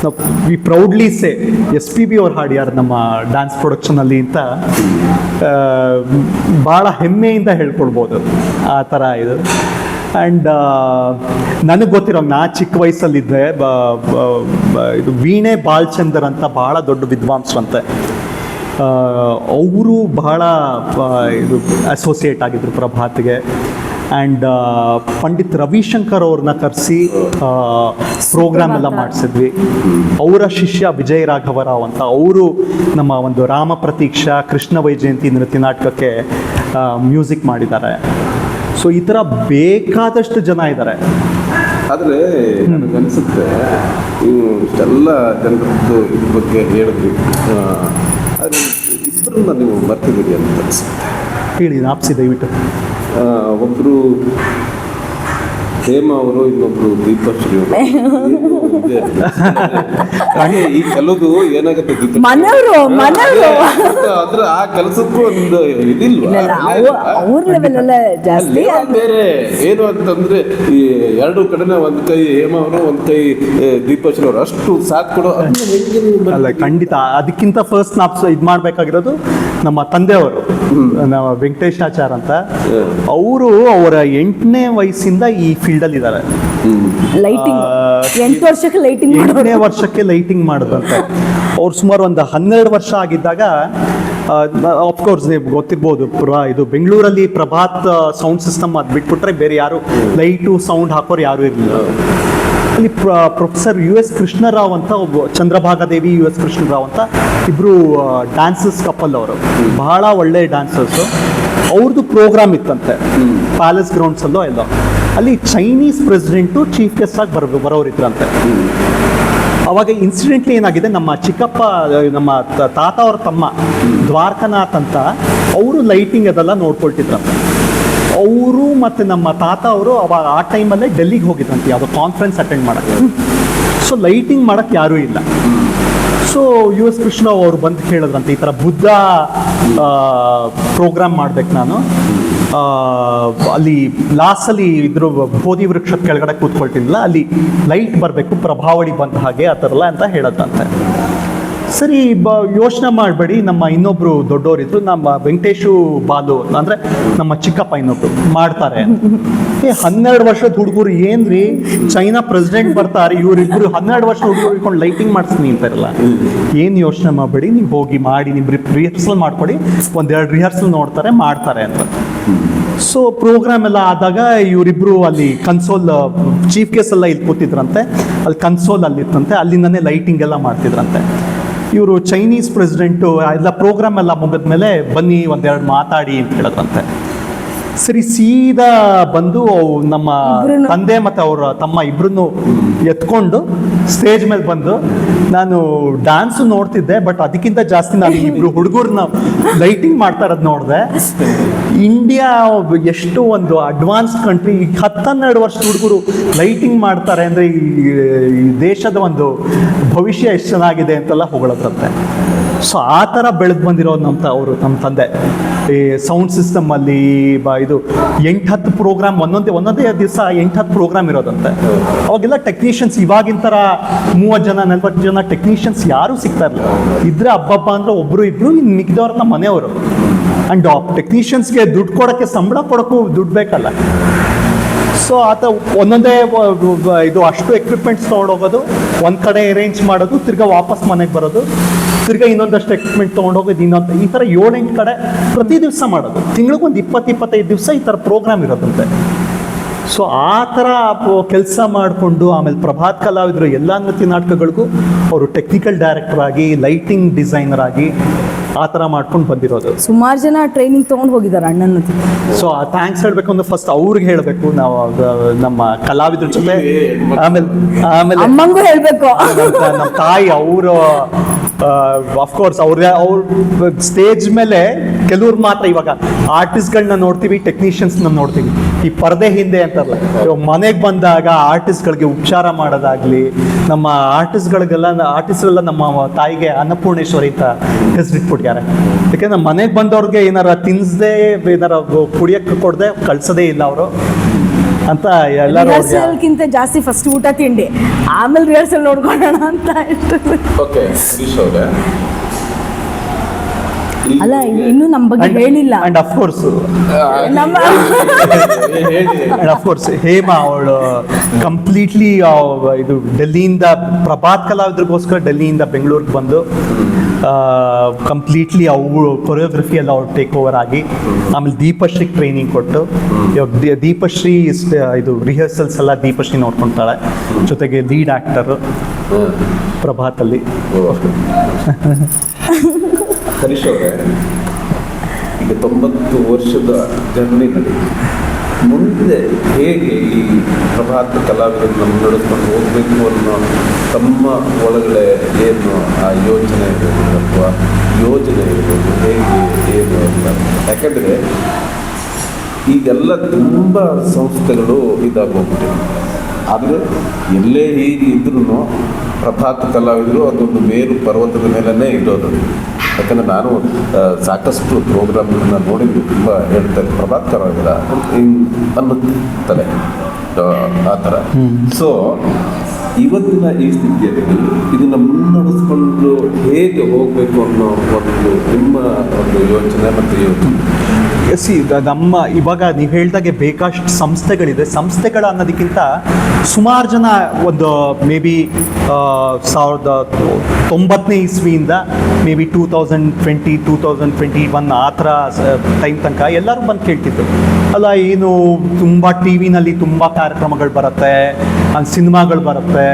ನಾವು ವಿ ಪ್ರೌಡ್ಲಿ ಸೇ SPB ಅವ್ರು ಹಾಡ್ಯಾರ ನಮ್ಮ ಡ್ಯಾನ್ಸ್ ಪ್ರೊಡಕ್ಷನಲ್ಲಿ ಅಂತ ಭಾಳ ಹೆಮ್ಮೆಯಿಂದ ಹೇಳ್ಕೊಳ್ಬೋದು ಆ ಥರ ಇದು. ಆ್ಯಂಡ್ ನನಗೆ ಗೊತ್ತಿರೋ, ನಾ ಚಿಕ್ಕ ವಯಸ್ಸಲ್ಲಿದ್ದೆ, ಇದು ವೀಣೆ ಬಾಲ್ಚಂದರ್ ಅಂತ ಭಾಳ ದೊಡ್ಡ ವಿದ್ವಾಂಸರಂತೆ. ಅವರು ಬಹಳ ಇದು ಅಸೋಸಿಯೇಟ್ ಆಗಿದ್ರು ಪ್ರಭಾತ್ಗೆ. ಆ್ಯಂಡ್ ಪಂಡಿತ್ ರವಿಶಂಕರ್ ಅವ್ರನ್ನ ಕರೆಸಿ ಪ್ರೋಗ್ರಾಮ್ ಎಲ್ಲ ಮಾಡಿಸಿದ್ವಿ. ಅವರ ಶಿಷ್ಯ ವಿಜಯ ರಾಘವರಾವ್ ಅಂತ, ಅವರು ನಮ್ಮ ಒಂದು ರಾಮ ಪ್ರತೀಕ್ಷಾ ಕೃಷ್ಣ ವೈಜಯಂತಿ ನೃತ್ಯ ನಾಟಕಕ್ಕೆ ಮ್ಯೂಸಿಕ್ ಮಾಡಿದ್ದಾರೆ. ಸೊ ಈ ಥರ ಬೇಕಾದಷ್ಟು ಜನ ಇದ್ದಾರೆ. ಆದರೆ ನನಗನ್ಸುತ್ತೆ ನೀವು ಇಷ್ಟೆಲ್ಲ ಜನರದ್ದು ಇದ್ರ ಬಗ್ಗೆ ಹೇಳಿದ್ರಿ, ಆದರೆ ಇಬ್ಬರನ್ನ ನೀವು ಬರ್ತಿದ್ದೀರಿ ಅಂತ ಅನಿಸುತ್ತೆ. ಹೇಳಿ, ನಾಪ್ಸಿ ದಯವಿಟ್ಟು. ಒಬ್ಬರು ಹೇಮಾ ಅವರು ಇನ್ನೊಬ್ರು ದೀಪಶ್ರೀ ಅವರು ಹಾಗೆ ಈ ಕೆಲವುದು ಏನಾಗುತ್ತೆ ಮನೆಯವರು ಅದ್ರ ಆ ಕೆಲಸಕ್ಕೂ ಒಂದು ಇದಿಲ್ವಾ ಅವ್ರ ಲೆವೆಲ್ ಎಲ್ಲ ಜಾಸ್ತಿ ಬೇರೆ ಏನು ಅಂತಂದ್ರೆ ಈ ಎರಡು ಕಡೆನ ಒಂದ್ ಕೈ ಹೇಮಾ ಅವರು ಒಂದ್ ಕೈ ದೀಪಶ್ರೀ ಅವರು ಅಷ್ಟು ಸಾಥ್ ಕೊಡೋ ಅಲ್ಲ ಖಂಡಿತ. ಅದಕ್ಕಿಂತ ಫಸ್ಟ್ ನಾವು ಇದು ಮಾಡಬೇಕಾಗಿರೋದು ನಮ್ಮ ತಂದೆಯವರು, ನಮ್ಮ ವೆಂಕಟೇಶಾಚಾರ್ ಅಂತ. ಅವರು ಅವರ 8ನೇ ವಯಸ್ಸಿಂದ ಈ ಫೀಲ್ಡಲ್ಲಿ ಇದ್ದಾರೆ. ಲೈಟಿಂಗ್ 8 ವರ್ಷಕ್ಕೆ ಲೈಟಿಂಗ್ 8ನೇ ವರ್ಷಕ್ಕೆ ಲೈಟಿಂಗ್ ಮಾಡೋದಂತೆ. ಅವ್ರು ಸುಮಾರು ಒಂದು 12 ವರ್ಷ ಆಗಿದ್ದಾಗ, ಅಫ್ಕೋರ್ಸ್ ನೀವು ಗೊತ್ತಿರ್ಬೋದು, ಇದು ಬೆಂಗಳೂರಲ್ಲಿ ಪ್ರಭಾತ್ ಸೌಂಡ್ ಸಿಸ್ಟಮ್ ಅದು ಬಿಟ್ಬಿಟ್ರೆ ಬೇರೆ ಯಾರು ಲೈಟು ಸೌಂಡ್ ಹಾಕೋರು ಯಾರು ಇರಲಿಲ್ಲ. ಅಲ್ಲಿ ಪ್ರೊಫೆಸರ್ US ಕೃಷ್ಣರಾವ್ ಅಂತ ಒಬ್ಬ, ಚಂದ್ರಭಾಗಾದೇವಿ US ಕೃಷ್ಣರಾವ್ ಅಂತ ಇಬ್ಬರು ಡ್ಯಾನ್ಸರ್ಸ್ ಕಪಲ್. ಅವರು ಬಹಳ ಒಳ್ಳೆ ಡ್ಯಾನ್ಸರ್ಸು. ಅವ್ರದ್ದು ಪ್ರೋಗ್ರಾಮ್ ಇತ್ತಂತೆ ಪ್ಯಾಲೇಸ್ ಗ್ರೌಂಡ್ಸಲ್ಲೋ ಎಲ್ಲೋ. ಅಲ್ಲಿ ಚೈನೀಸ್ ಪ್ರೆಸಿಡೆಂಟು ಚೀಫ್ ಗೆಸ್ಟ್ ಆಗಿ ಬರೋರಿದ್ರಂತೆ. ಅವಾಗ ಇನ್ಸಿಡೆಂಟ್ಲಿ ಏನಾಗಿದೆ, ನಮ್ಮ ಚಿಕ್ಕಪ್ಪ, ನಮ್ಮ ತಾತ ಅವ್ರ ತಮ್ಮ ದ್ವಾರಕನಾಥ್ ಅಂತ, ಅವರು ಲೈಟಿಂಗ್ ಅದೆಲ್ಲ ನೋಡ್ಕೊಳ್ತಿದ್ರಂತೆ. ಅವರು ಮತ್ತು ನಮ್ಮ ತಾತ ಅವರು ಅವಾಗ ಆ ಟೈಮಲ್ಲೇ ಡೆಲ್ಲಿಗೆ ಹೋಗಿದ್ರಂತೆ ಯಾವುದೋ ಕಾನ್ಫರೆನ್ಸ್ ಅಟೆಂಡ್ ಮಾಡೋಕ್ಕೆ. ಸೊ ಲೈಟಿಂಗ್ ಮಾಡೋಕ್ಕೆ ಯಾರೂ ಇಲ್ಲ. ಸೊ US ಕೃಷ್ಣರಾವ್ ಅವರು ಬಂದು ಹೇಳಿದ್ರಂತೆ, ಈ ಥರ ಬುದ್ಧ ಪ್ರೋಗ್ರಾಮ್ ಮಾಡ್ಬೇಕು ನಾನು, ಅಲ್ಲಿ ಲಾಸ್ಟಲ್ಲಿ ಇದ್ರ ಬೋಧಿ ವೃಕ್ಷದ ಕೆಳಗಡೆ ಕೂತ್ಕೊಳ್ತಿದ್ದಿಲ್ಲ, ಅಲ್ಲಿ ಲೈಟ್ ಬರಬೇಕು ಪ್ರಭಾವಳಿ ಬಂದ ಹಾಗೆ ಆ ಥರ ಎಲ್ಲ ಅಂತ ಹೇಳೋದಂತೆ. ಸರಿ, ಯೋಚನೆ ಮಾಡಬೇಡಿ, ನಮ್ಮ ಇನ್ನೊಬ್ರು ದೊಡ್ಡವರಿದ್ರು, ನಮ್ಮ ವೆಂಕಟೇಶು ಬಾಲು ಅಂದರೆ ನಮ್ಮ ಚಿಕ್ಕಪ್ಪ ಇನ್ನೊಬ್ರು ಮಾಡ್ತಾರೆ. 12 ವರ್ಷದ ಹುಡುಗರು ಏನ್ರಿ, ಚೈನಾ ಪ್ರೆಸಿಡೆಂಟ್ ಬರ್ತಾರೆ, ಇವರಿಬ್ರು 12 ವರ್ಷ ಹುಡುಗರು ಇಟ್ಕೊಂಡು ಲೈಟಿಂಗ್ ಮಾಡಿಸ್ತೀನಿ ಅಂತಾರಲ್ಲ. ಏನು ಯೋಚನೆ ಮಾಡಬೇಡಿ, ನೀವು ಹೋಗಿ ಮಾಡಿ, ನೀವು ರಿಹರ್ಸಲ್ ಮಾಡ್ಕೊಡಿ, 1-2 ರಿಹರ್ಸಲ್ ನೋಡ್ತಾರೆ, ಮಾಡ್ತಾರೆ ಅಂತ. ಸೊ ಪ್ರೋಗ್ರಾಮ್ ಎಲ್ಲ ಆದಾಗ ಇವರಿಬ್ರು ಅಲ್ಲಿ ಕನ್ಸೋಲ್, ಚೀಫ್ ಗೆಸ್ಟ್ ಎಲ್ಲ ಇಲ್ಲಿ ಕೂತಿದ್ರಂತೆ, ಅಲ್ಲಿ ಕನ್ಸೋಲ್ ಅಲ್ಲಿತ್ತಂತೆ, ಅಲ್ಲಿಂದನೇ ಲೈಟಿಂಗ್ ಎಲ್ಲ ಮಾಡ್ತಿದ್ರಂತೆ. ಇವರು ಚೈನೀಸ್ ಪ್ರೆಸಿಡೆಂಟು ಎಲ್ಲ ಪ್ರೋಗ್ರಾಮ್ ಎಲ್ಲ ಮುಗಿದ್ಮೇಲೆ ಬನ್ನಿ 1-2 ಮಾತಾಡಿ ಅಂತ ಹೇಳಿದ್ರಂತೆ. ಸರಿ, ಸೀದಾ ಬಂದು ನಮ್ಮ ತಂದೆ ಮತ್ತು ಅವರ ತಮ್ಮ ಇಬ್ರನ್ನು ಎತ್ಕೊಂಡು ಸ್ಟೇಜ್ ಮೇಲೆ ಬಂದು, ನಾನು ಡ್ಯಾನ್ಸು ನೋಡ್ತಿದ್ದೆ, ಬಟ್ ಅದಕ್ಕಿಂತ ಜಾಸ್ತಿ ನಾನು ಇಬ್ರು ಹುಡುಗರನ್ನ ಲೈಟಿಂಗ್ ಮಾಡ್ತಾ ಇರೋದು ನೋಡಿದೆ. ಇಂಡಿಯಾ ಎಷ್ಟು ಒಂದು ಅಡ್ವಾನ್ಸ್ಡ್ ಕಂಟ್ರಿ, 10-12 ವರ್ಷದ ಹುಡುಗರು ಲೈಟಿಂಗ್ ಮಾಡ್ತಾರೆ ಅಂದರೆ ಈ ದೇಶದ ಒಂದು ಭವಿಷ್ಯ ಎಷ್ಟು ಚೆನ್ನಾಗಿದೆ ಅಂತೆಲ್ಲ ಹೊಗಳದ್ರಂತೆ. ಸೊ ಆ ಥರ ಬೆಳೆದು ಬಂದಿರೋದು ನಮ್ಮ ತಂದೆ. ಈ ಸೌಂಡ್ ಸಿಸ್ಟಮಲ್ಲಿ ಇದು 8-10 ಪ್ರೋಗ್ರಾಮ್, ಒಂದೊಂದೇ ದಿವಸ 8-10 ಪ್ರೋಗ್ರಾಮ್ ಇರೋದಂತೆ. ಅವಾಗೆಲ್ಲ ಟೆಕ್ನಿಷಿಯನ್ಸ್ ಇವಾಗಿನ ಥರ 30 ಜನ 40 ಜನ ಟೆಕ್ನಿಷಿಯನ್ಸ್ ಯಾರೂ ಸಿಗ್ತಾ ಇರಲಿಲ್ಲ. ಇದ್ರೆ ಹಬ್ಬ ಅಂದ್ರೆ ಒಬ್ಬರು ಇಬ್ಬರು, ಇನ್ನು ಮಿಕ್ಕಿದವ್ರು ನಮ್ಮ ಮನೆಯವರು. ಆ್ಯಂಡ್ ಟೆಕ್ನಿಷಿಯನ್ಸ್ಗೆ ದುಡ್ಡು ಕೊಡೋಕ್ಕೆ, ಸಂಬಳ ಕೊಡೋಕ್ಕೂ ದುಡ್ಡು ಬೇಕಲ್ಲ. ಸೊ ಆತ ಒಂದೊಂದೇ ಇದು ಅಷ್ಟು ಎಕ್ವಿಪ್ಮೆಂಟ್ಸ್ ತೊಗೊಂಡೋಗೋದು, ಒಂದು ಕಡೆ ಅರೇಂಜ್ ಮಾಡೋದು, ತಿರ್ಗಾ ವಾಪಸ್ ಮನೆಗೆ ಬರೋದು, ತಿರ್ಗಾ ಇನ್ನೊಂದಷ್ಟು ಎಕ್ವಿಪ್ಮೆಂಟ್ ತೊಗೊಂಡೋಗೋದು, ಇನ್ನೊಂದು, ಈ ಥರ 7-8 ಕಡೆ ಪ್ರತಿ ದಿವಸ ಮಾಡೋದು. ತಿಂಗಳಿಗೊಂದು 20-25 ದಿವಸ ಈ ಥರ ಪ್ರೋಗ್ರಾಮ್ ಇರೋದಂತೆ. ಸೊ ಆ ಥರ ಕೆಲಸ ಮಾಡಿಕೊಂಡು ಆಮೇಲೆ ಪ್ರಭಾತ್ ಕಲಾವಿದರು ಎಲ್ಲ ನೃತ್ಯ ನಾಟಕಗಳಿಗೂ ಅವರು ಟೆಕ್ನಿಕಲ್ ಡೈರೆಕ್ಟರ್ ಆಗಿ, ಲೈಟಿಂಗ್ ಡಿಸೈನರ್ ಆಗಿ ಆ ಥರ ಮಾಡ್ಕೊಂಡು ಬಂದಿರೋದು. ಸುಮಾರು ಜನ ಟ್ರೈನಿಂಗ್ ತೊಗೊಂಡು ಹೋಗಿದ್ದಾರೆ ಅಣ್ಣನ. ಸೊ ಥ್ಯಾಂಕ್ಸ್ ಹೇಳಬೇಕು ಅಂದ್ರೆ ಫಸ್ಟ್ ಅವ್ರಿಗೆ ಹೇಳಬೇಕು ನಾವು, ನಮ್ಮ ಕಲಾವಿದ್ರ ಜೊತೆ. ಆಮೇಲೆ ಅಮ್ಮಂಗೂ ಹೇಳಬೇಕು, ನಮ್ಮ ತಾಯಿ ಅವರು ಅಫ್ಕೋರ್ಸ್ ಅವ್ರ ಸ್ಟೇಜ್ ಮೇಲೆ ಕೆಲವ್ರು ಮಾತ್ರ. ಇವಾಗ ಆರ್ಟಿಸ್ಟ್ಗಳನ್ನ ನೋಡ್ತೀವಿ, ಟೆಕ್ನಿಷಿಯನ್ಸ್ನ ನೋಡ್ತೀವಿ, ಈ ಪರದೆ ಹಿಂದೆ ಅಂತಾರಲ್ಲ, ಇವಾಗ ಮನೆಗೆ ಬಂದಾಗ ಆರ್ಟಿಸ್ಟ್ಗಳಿಗೆ ಉಪಚಾರ ಮಾಡೋದಾಗ್ಲಿ, ನಮ್ಮ ಆರ್ಟಿಸ್ಟ್ಗಳೆಲ್ಲ ನಮ್ಮ ತಾಯಿಗೆ ಅನ್ನಪೂರ್ಣೇಶ್ವರಿ ಅಂತ ಹೆಸರಿಟ್ಬಿಟ್ಟಾರೆ. ಯಾಕೆಂದ್ರೆ ನಮ್ಮ ಮನೆಗೆ ಬಂದವ್ರಿಗೆ ಏನಾರ ತಿನ್ಸದೆ, ಏನಾರ ಕುಡಿಯಕ್ಕೆ ಕೊಡದೆ ಕಳ್ಸೋದೇ ಇಲ್ಲ ಅವರು ಅಂತ. ರಿಹರ್ಸಲ್ಗಿಂತ ಜಾಸ್ತಿ ಫಸ್ಟ್ ಊಟ ತಿಂಡಿ, ಆಮೇಲೆ ರಿಹರ್ಸಲ್ ನೋಡ್ಕೊಳ್ಳೋಣ ಅಂತ. ಓಕೆ, ಅಲ್ಲ, ಇನ್ನು ನಮ್ಮ ಬಗ್ಗೆ ಹೇಳಿಲ್ಲ. ಅಂಡ್ ಅಫ್ಕೋರ್ಸ್ ಹೇಮಾ ಅವಳು ಕಂಪ್ಲೀಟ್ಲಿ ಇದು ಡೆಲ್ಲಿಯಿಂದ ಪ್ರಭಾತ್ ಕಲಾವಿದ್ರಿಗೋಸ್ಕರ ಡೆಲ್ಲಿಯಿಂದ ಬೆಂಗಳೂರಿಗೆ ಬಂದು ಕಂಪ್ಲೀಟ್ಲಿ ಅವು ಕೊರಿಯೋಗ್ರಫಿ ಎಲ್ಲ ಅವ್ರು ಟೇಕ್ ಓವರ್ ಆಗಿ, ಆಮೇಲೆ ದೀಪಶ್ರೀಗೆ ಟ್ರೈನಿಂಗ್ ಕೊಟ್ಟು, ಇವಾಗ ದೀಪಶ್ರೀ ಇದು ರಿಹರ್ಸಲ್ಸ್ ಎಲ್ಲ ದೀಪಶ್ರೀ ನೋಡ್ಕೊಳ್ತಾಳೆ, ಜೊತೆಗೆ ಲೀಡ್ ಆ್ಯಕ್ಟರು ಪ್ರಭಾತಲ್ಲಿ. ಹರೀಶ್ ಅವರೇ, ಈಗ 90 ವರ್ಷದ ಜರ್ನಿ ನಡೀತು. ಮುಂದೆ ಹೇಗೆ ಈ ಪ್ರಭಾತ್ ಕಲಾವಿದರನ್ನು ನಡೆಸ್ಕೊಂಡು ಹೋಗಬೇಕು ಅನ್ನೋ ತಮ್ಮ ಒಳಗಡೆ ಏನು ಆ ಯೋಚನೆ ಇರ್ಬೋದು ಅಥವಾ ಯೋಜನೆ ಇರ್ಬೋದು, ಹೇಗೆ ಏನು ಅಂತ? ಯಾಕಂದರೆ ಈಗೆಲ್ಲ ತುಂಬ ಸಂಸ್ಥೆಗಳು ಇದಾಗೋಗ್ಬಿಟ್ಟಿವೆ. ಆದರೆ ಎಲ್ಲೇ ಹೀಗೆ ಇದ್ರೂ ಪ್ರಭಾತ್ ಕಲಾವಿದರು ಅದೊಂದು ಮೇರು ಪರ್ವತದ ಮೇಲೇ ಇರೋದು. ಯಾಕಂದರೆ ನಾನು ಸಾಕಷ್ಟು ಪ್ರೋಗ್ರಾಮ್ಗಳನ್ನ ನೋಡಿದ್ದು, ತುಂಬ ಹೇಳ್ತಾರೆ ಪ್ರಭಾತ್ ಕಲಾವಿದರ ಅನ್ನುತ್ತಾರೆ ಆ ಥರ. ಸೊ ಇವತ್ತಿನ ಈ ಸ್ಥಿತಿಯಲ್ಲಿ ಇದನ್ನು ಮುನ್ನಡೆಸ್ಕೊಂಡು ಹೇಗೆ ಹೋಗಬೇಕು ಅನ್ನೋ ಒಂದು ನಿಮ್ಮ ಒಂದು ಯೋಚನೆ ಮತ್ತು ಯೋಚನೆ. ಸಿ ನಮ್ಮ ಇವಾಗ ನೀವು ಹೇಳ್ದಾಗೆ ಬೇಕಷ್ಟು ಸಂಸ್ಥೆಗಳಿದೆ. ಸಂಸ್ಥೆಗಳು ಅನ್ನೋದಕ್ಕಿಂತ ಸುಮಾರು ಜನ ಒಂದು ಮೇ ಬಿ 1990 ಇಸ್ವಿಯಿಂದ ಮೇ ಬಿ 2020, 2021 ಆ ಥರ ಟೈಮ್ ತನಕ ಎಲ್ಲರೂ ಬಂದು ಕೇಳ್ತಿದ್ರು, ಅಲ್ಲ ಏನು ತುಂಬ ಟಿ ವಿನಲ್ಲಿ ತುಂಬ ಕಾರ್ಯಕ್ರಮಗಳು ಬರುತ್ತೆ, ಸಿನಿಮಾಗಳು ಬರುತ್ತೆ,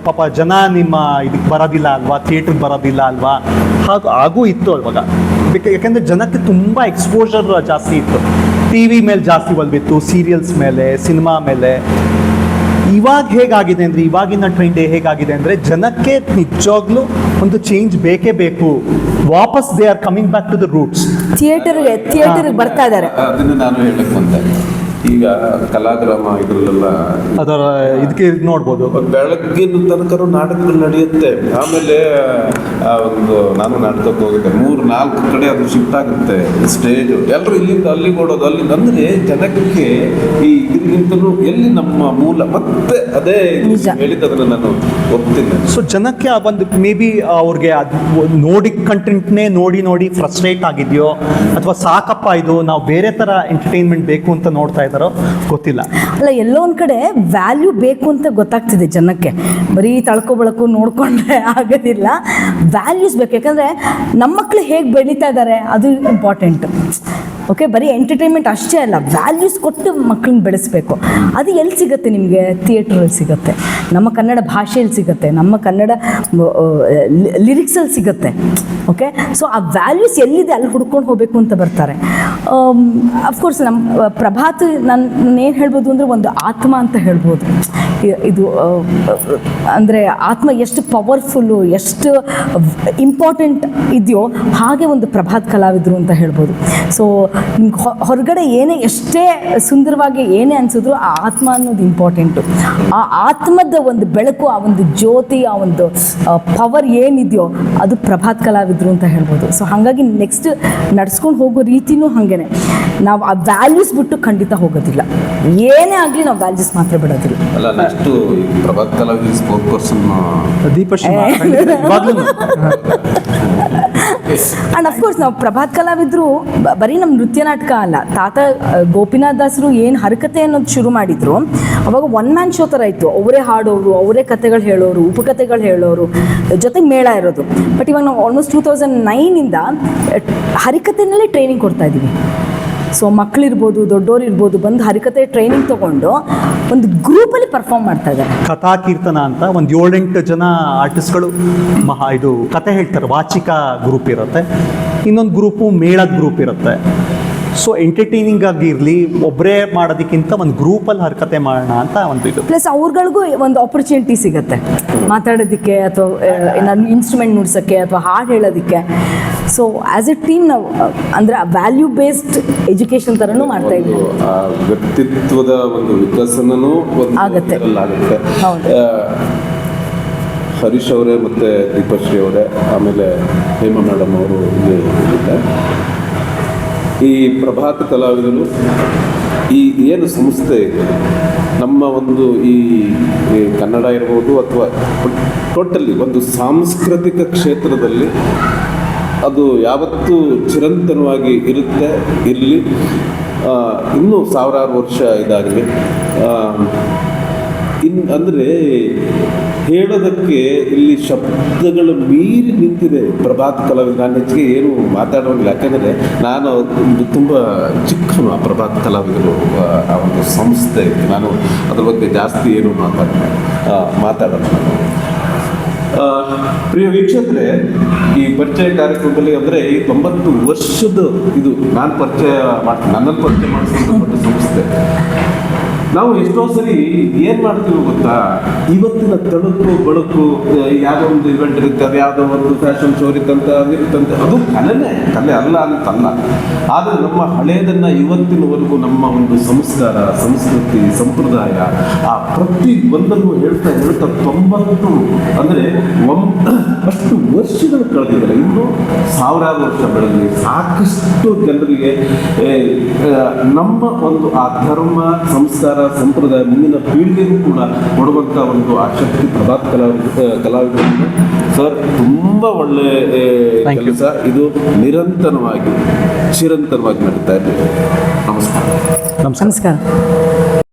ಪಾಪ ಜನ ನಿಮ್ಮ ಇದಕ್ಕೆ ಬರೋದಿಲ್ಲ ಅಲ್ವಾ, ಥಿಯೇಟ್ರಿಗೆ ಬರೋದಿಲ್ಲ ಅಲ್ವಾ, ಹಾಗೂ ಇತ್ತು ಅವಾಗ. ಯಾಕೆಂದರೆ ಜನಕ್ಕೆ ತುಂಬ ಎಕ್ಸ್ಪೋಜರ್ ಜಾಸ್ತಿ ಇತ್ತು, ಟಿ ವಿ ಮೇಲೆ ಜಾಸ್ತಿ ಒಲ್ಬಿತ್ತು, ಸೀರಿಯಲ್ಸ್ ಮೇಲೆ, ಸಿನಿಮಾ ಮೇಲೆ. ಇವಾಗ ಹೇಗಾಗಿದೆ ಅಂದರೆ, ಇವಾಗಿನ ಟ್ರೆಂಡ್ ಹೇಗಾಗಿದೆ ಅಂದರೆ, ಜನಕ್ಕೆ ನಿಜವಾಗ್ಲೂ ಒಂದು ಚೇಂಜ್ ಬೇಕೇ ಬೇಕು. ವಾಪಸ್ they are coming back to the roots. ಥಿಯೇಟರ್ಗೆ ಬರ್ತಾ ಇದ್ದಾರೆ. ಅದನ್ನು ನಾನು ಹೇಳಕ್ಕೆ ಬಂದೆ. ಈಗ ಕಲಾಗ್ರಾಮ ಇದರಲ್ಲೆಲ್ಲ ಅದರ ಇದಕ್ಕೆ ನೋಡ್ಬೋದು, ಬೆಳಗ್ಗಿನ ತನಕ ನಾಟಕಗಳು ನಡೆಯುತ್ತೆ. ಆಮೇಲೆ ಒಂದು ನಾನು ನಾಟಕಕ್ಕೆ ಹೋಗಿದ್ದೆ, 3-4 ಕಡೆ ಅದು ಶಿಫ್ಟ್ ಆಗುತ್ತೆ ಸ್ಟೇಜು. ಎಲ್ಲರೂ ಇಲ್ಲಿಂದ ಅಲ್ಲಿಗೆ ಓಡೋದು, ಅಲ್ಲಿಂದ. ಅಂದರೆ ಜನಕ್ಕೆ ಈ ಇದಕ್ಕಿಂತಲೂ ಎಲ್ಲಿ ನಮ್ಮ ಮೂಲ ಮತ್ತೆ ಅದೇ ಹೇಳಿದ್ದದನ್ನು ನಾನು ಒಪ್ತೀನಿ. ಸೊ ಜನಕ್ಕೆ ಆ ಒಂದು ಮೇ ಬಿ ಅವ್ರಿಗೆ ಅದು ನೋಡಿ ಕಂಟೆಂಟ್ನೇ ನೋಡಿ ಫ್ರಸ್ಟ್ರೇಟ್ ಆಗಿದೆಯೋ, ಅಥವಾ ಸಾಕಪ್ಪ ಇದು ನಾವು ಬೇರೆ ಥರ ಎಂಟರ್ಟೈನ್ಮೆಂಟ್ ಬೇಕು ಅಂತ ನೋಡ್ತಾ ಇದ್ದಾರೋ ಗೊತ್ತಿಲ್ಲ. ಅಲ್ಲ, ಎಲ್ಲೋ ಒಂದು ಕಡೆ ವ್ಯಾಲ್ಯೂ ಬೇಕು ಅಂತ ಗೊತ್ತಾಗ್ತಿದೆ ಜನಕ್ಕೆ. ಬರೀ ತಳ್ಕೊ ಬಳಕು ನೋಡಿಕೊಂಡ್ರೆ ಆಗೋದಿಲ್ಲ, ವ್ಯಾಲ್ಯೂಸ್ ಬೇಕು. ಯಾಕಂದರೆ ನಮ್ಮ ಮಕ್ಕಳು ಹೇಗೆ ಬೆಳೀತಾ ಇದ್ದಾರೆ ಅದು ಇಂಪಾರ್ಟೆಂಟ್. ಓಕೆ, ಬರೀ ಎಂಟರ್ಟೈನ್ಮೆಂಟ್ ಅಷ್ಟೇ ಅಲ್ಲ, ವ್ಯಾಲ್ಯೂಸ್ ಕೊಟ್ಟು ಮಕ್ಕಳನ್ನ ಬೆಳೆಸಬೇಕು. ಅದು ಎಲ್ಲಿ ಸಿಗುತ್ತೆ ನಿಮಗೆ? ಥಿಯೇಟ್ರಲ್ಲಿ ಸಿಗುತ್ತೆ, ನಮ್ಮ ಕನ್ನಡ ಭಾಷೆಯಲ್ಲಿ ಸಿಗುತ್ತೆ, ನಮ್ಮ ಕನ್ನಡ ಲಿರಿಕ್ಸಲ್ಲಿ ಸಿಗುತ್ತೆ. ಓಕೆ, ಸೊ ಆ ವ್ಯಾಲ್ಯೂಸ್ ಎಲ್ಲಿದೆ ಅಲ್ಲಿ ಹುಡ್ಕೊಂಡು ಹೋಗಬೇಕು ಅಂತ ಬರ್ತಾರೆ. ಅಫ್ಕೋರ್ಸ್ ನಮ್ಮ ಪ್ರಭಾತ್ ನಾನು ಏನು ಹೇಳ್ಬೋದು ಅಂದರೆ ಒಂದು ಆತ್ಮ ಅಂತ ಹೇಳ್ಬೋದು. ಇದು ಅಂದರೆ ಆತ್ಮ ಎಷ್ಟು ಪವರ್ಫುಲ್ಲು, ಎಷ್ಟು ಇಂಪಾರ್ಟೆಂಟ್ ಇದೆಯೋ ಹಾಗೆ ಒಂದು ಪ್ರಭಾತ್ ಕಲಾವಿದರು ಅಂತ ಹೇಳ್ಬೋದು. ಸೊ ನಿಮ್ಗೆ ಹೊರಗಡೆ ಏನೇ ಎಷ್ಟೇ ಸುಂದರವಾಗಿ ಏನೇ ಅನಿಸಿದ್ರು ಆ ಆತ್ಮ ಅನ್ನೋದು ಇಂಪಾರ್ಟೆಂಟು. ಆ ಆತ್ಮದ ಒಂದು ಬೆಳಕು, ಆ ಒಂದು ಜ್ಯೋತಿ, ಆ ಒಂದು ಪವರ್ ಏನಿದೆಯೋ ಅದು ಪ್ರಭಾತ್ ಕಲಾವಿದರು ಅಂತ ಹೇಳ್ಬೋದು. ಸೊ ಹಾಗಾಗಿ ನೆಕ್ಸ್ಟ್ ನಡ್ಸ್ಕೊಂಡು ಹೋಗೋ ರೀತಿನೂ ಹಾಗೇನೆ. ನಾವು ಆ ವ್ಯಾಲ್ಯೂಸ್ ಬಿಟ್ಟು ಖಂಡಿತ ಹೋಗೋದಿಲ್ಲ. ಏನೇ ಆಗಲಿ ನಾವು ವ್ಯಾಲ್ಯೂಸ್ ಮಾತ್ರ ಬಿಡೋದಿಲ್ಲ. ಅಲ್ಲ, ನೆಕ್ಸ್ಟು ಪ್ರಭಾತ್ ಕಲಾವಿದ sport person Deepashree and of course ನಾವು ಪ್ರಭಾತ್ ಕಲಾವಿದರು ಬರೀ ನಮ್ಮ ನೃತ್ಯ ನಾಟಕ ಅಲ್ಲ. ತಾತ ಗೋಪಿನಾಥ್ ದಾಸರು ಏನು ಹರಕತೆ ಅನ್ನೋದು ಶುರು ಮಾಡಿದ್ರು, ಅವಾಗ 1 ಮ್ಯಾನ್ ಶೋ ಥರ ಇತ್ತು. ಅವರೇ ಹಾಡೋರು, ಅವರೇ ಕತೆಗಳು ಹೇಳೋರು, ಉಪಕಥೆಗಳು ಹೇಳೋರು, ಜೊತೆಗೆ ಮೇಳ ಇರೋದು. ಬಟ್ ಇವಾಗ ನಾವು ಆಲ್ಮೋಸ್ಟ್ 2009ಇಂದ ಹರಿಕತೆನಲ್ಲೇ ಟ್ರೈನಿಂಗ್ ಕೊಡ್ತಾ ಇದ್ದೀವಿ. ಸೊ ಮಕ್ಕಳಿರ್ಬೋದು, ದೊಡ್ಡೋರು ಇರ್ಬೋದು, ಬಂದು ಹರಿಕತೆ ಟ್ರೈನಿಂಗ್ ತೊಗೊಂಡು ಒಂದು ಗ್ರೂಪಲ್ಲಿ ಪರ್ಫಾರ್ಮ್ ಮಾಡ್ತಾ ಇದ್ದಾರೆ. ಕಥಾ ಕೀರ್ತನ ಅಂತ ಒಂದು 7-8 ಜನ ಆರ್ಟಿಸ್ಟ್ಗಳು ಇದು ಕತೆ ಹೇಳ್ತಾರೆ. ವಾಚಿಕ ಗ್ರೂಪ್ ಇರುತ್ತೆ, ಇನ್ನೊಂದು ಗ್ರೂಪು ಮೇಳದ ಗ್ರೂಪ್ ಇರುತ್ತೆ. ಸೊ ಎಂಟರ್ಟೈನಿಂಗ್ ಆಗಿರಲಿ, ಒಬ್ಬರೇ ಮಾಡೋದಕ್ಕಿಂತ ಒಂದು ಗ್ರೂಪಲ್ಲಿ ಹರಕತೆ ಮಾಡೋಣ ಅಂತ ಒಂದು ಇದು. ಪ್ಲಸ್ ಅವ್ರಗಳಿಗೂ ಒಂದು ಆಪರ್ಚುನಿಟಿ ಸಿಗುತ್ತೆ ಮಾತಾಡೋದಕ್ಕೆ, ಅಥವಾ ನಾನು ಇನ್ಸ್ಟ್ರೂಮೆಂಟ್ ನುಡ್ಸೋಕ್ಕೆ, ಅಥವಾ ಹಾಡು ಹೇಳೋದಕ್ಕೆ. ಸೊ ಆ್ಯಸ್ ಎ ಟೀಮ್ ನಾವು ಅಂದರೆ ವ್ಯಾಲ್ಯೂ ಬೇಸ್ಡ್ ಎಜುಕೇಷನ್ ಥರನೂ ಮಾಡ್ತಾ ಇದ್ದೀವಿ. ವ್ಯಕ್ತಿತ್ವದ ಒಂದು ವಿಕಸನನೂ ಆಗುತ್ತೆ. ಹೌದು. ಹರೀಶ್ ಅವರೇ ಮತ್ತು ದೀಪಶ್ರೀ ಅವರೇ, ಆಮೇಲೆ ಹೇಮಾ ಮೇಡಮ್ ಅವರು ಇಲ್ಲಿ ಹೇಳಿದ್ದಾರೆ, ಈ ಪ್ರಭಾತ್ ಕಲಾವಿದರು ಈ ಏನು ಸಂಸ್ಥೆ ಇದೆ ನಮ್ಮ ಒಂದು ಈ ಕನ್ನಡ ಇರ್ಬೋದು ಅಥವಾ ಟೋಟಲಿ ಒಂದು ಸಾಂಸ್ಕೃತಿಕ ಕ್ಷೇತ್ರದಲ್ಲಿ ಅದು ಯಾವತ್ತೂ ಚಿರಂತನವಾಗಿ ಇರಲಿ. ಇನ್ನೂ 1000 ವರ್ಷ ಇದಾಗಲಿ. ಅಂದರೆ ಹೇಳೋದಕ್ಕೆ ಇಲ್ಲಿ ಶಬ್ದಗಳು ಮೀರಿ ನಿಂತಿದೆ ಪ್ರಭಾತ್ ಕಲಾವಿದರು. ನಾನು ಹೆಚ್ಚಿಗೆ ಏನು ಮಾತಾಡೋಂಗಿಲ್ಲ, ಯಾಕೆಂದರೆ ನಾನು ತುಂಬ ಚಿಕ್ಕನು ಆ ಪ್ರಭಾತ್ ಕಲಾವಿದರು ಆ ಒಂದು ಸಂಸ್ಥೆ. ನಾನು ಅದ್ರ ಬಗ್ಗೆ ಜಾಸ್ತಿ ಏನು ಮಾತಾಡೋಣ. ಪ್ರಿಯ ವೀಕ್ಷಕರೇ, ಈ ಪರಿಚಯ ಕಾರ್ಯಕ್ರಮದಲ್ಲಿ ಅಂದರೆ ಈ 90 ವರ್ಷದ ಇದು ನಾನು ಪರಿಚಯ ನನ್ನನ್ನು ಪರಿಚಯ ಮಾಡಿಸಿದ ಸಂಸ್ಥೆ. ನಾವು ಎಷ್ಟೋ ಸರಿ ಏನ್ ಮಾಡ್ತೀವಿ ಗೊತ್ತಾ, ಇವತ್ತಿನ ತಳುಕು ಬೆಳಕು ಯಾವುದೋ ಒಂದು ಇವೆಂಟ್ ಇರುತ್ತೆ, ಅದು ಯಾವುದೋ ಒಂದು ಫ್ಯಾಷನ್ ಶೋ ಇರುತ್ತಂತೆ, ಅದು ಕಲೆ ಅಲ್ಲ ಅಂತಲ್ಲ. ಆದರೆ ನಮ್ಮ ಹಳೆಯದನ್ನ ಇವತ್ತಿನವರೆಗೂ ನಮ್ಮ ಒಂದು ಸಂಸ್ಕಾರ, ಸಂಸ್ಕೃತಿ, ಸಂಪ್ರದಾಯ ಆ ಪ್ರತಿ ಒಂದನ್ನು ಹೇಳ್ತಾ 90 ಅಂದರೆ ಅಷ್ಟು ವರ್ಷಗಳು ಕಳೆದಿದ್ದಾರೆ. ಇನ್ನು ಸಾವಿರಾರು ವರ್ಷ ಬೆಳೆದಿದೆ. ಸಾಕಷ್ಟು ಜನರಿಗೆ ನಮ್ಮ ಒಂದು ಆ ಧರ್ಮ, ಸಂಸ್ಕಾರ, ಸಂಪ್ರದಾಯ ಮುಂದಿನ ಪೀಳಿಗೆಗೂ ಕೂಡ ಕೊಡುವಂಥ ಒಂದು ಆಸಕ್ತಿ ಪ್ರಭಾತ್ ಕಲಾವಿದರಿಂದ ಸರ್ ತುಂಬ ಒಳ್ಳೆ ಕೆಲಸ. ಇದು ನಿರಂತರವಾಗಿ ಚಿರಂತರವಾಗಿ ನಡೀತಾ ಇದೆ. ನಮಸ್ಕಾರ. ನಮಸ್ಕಾರ.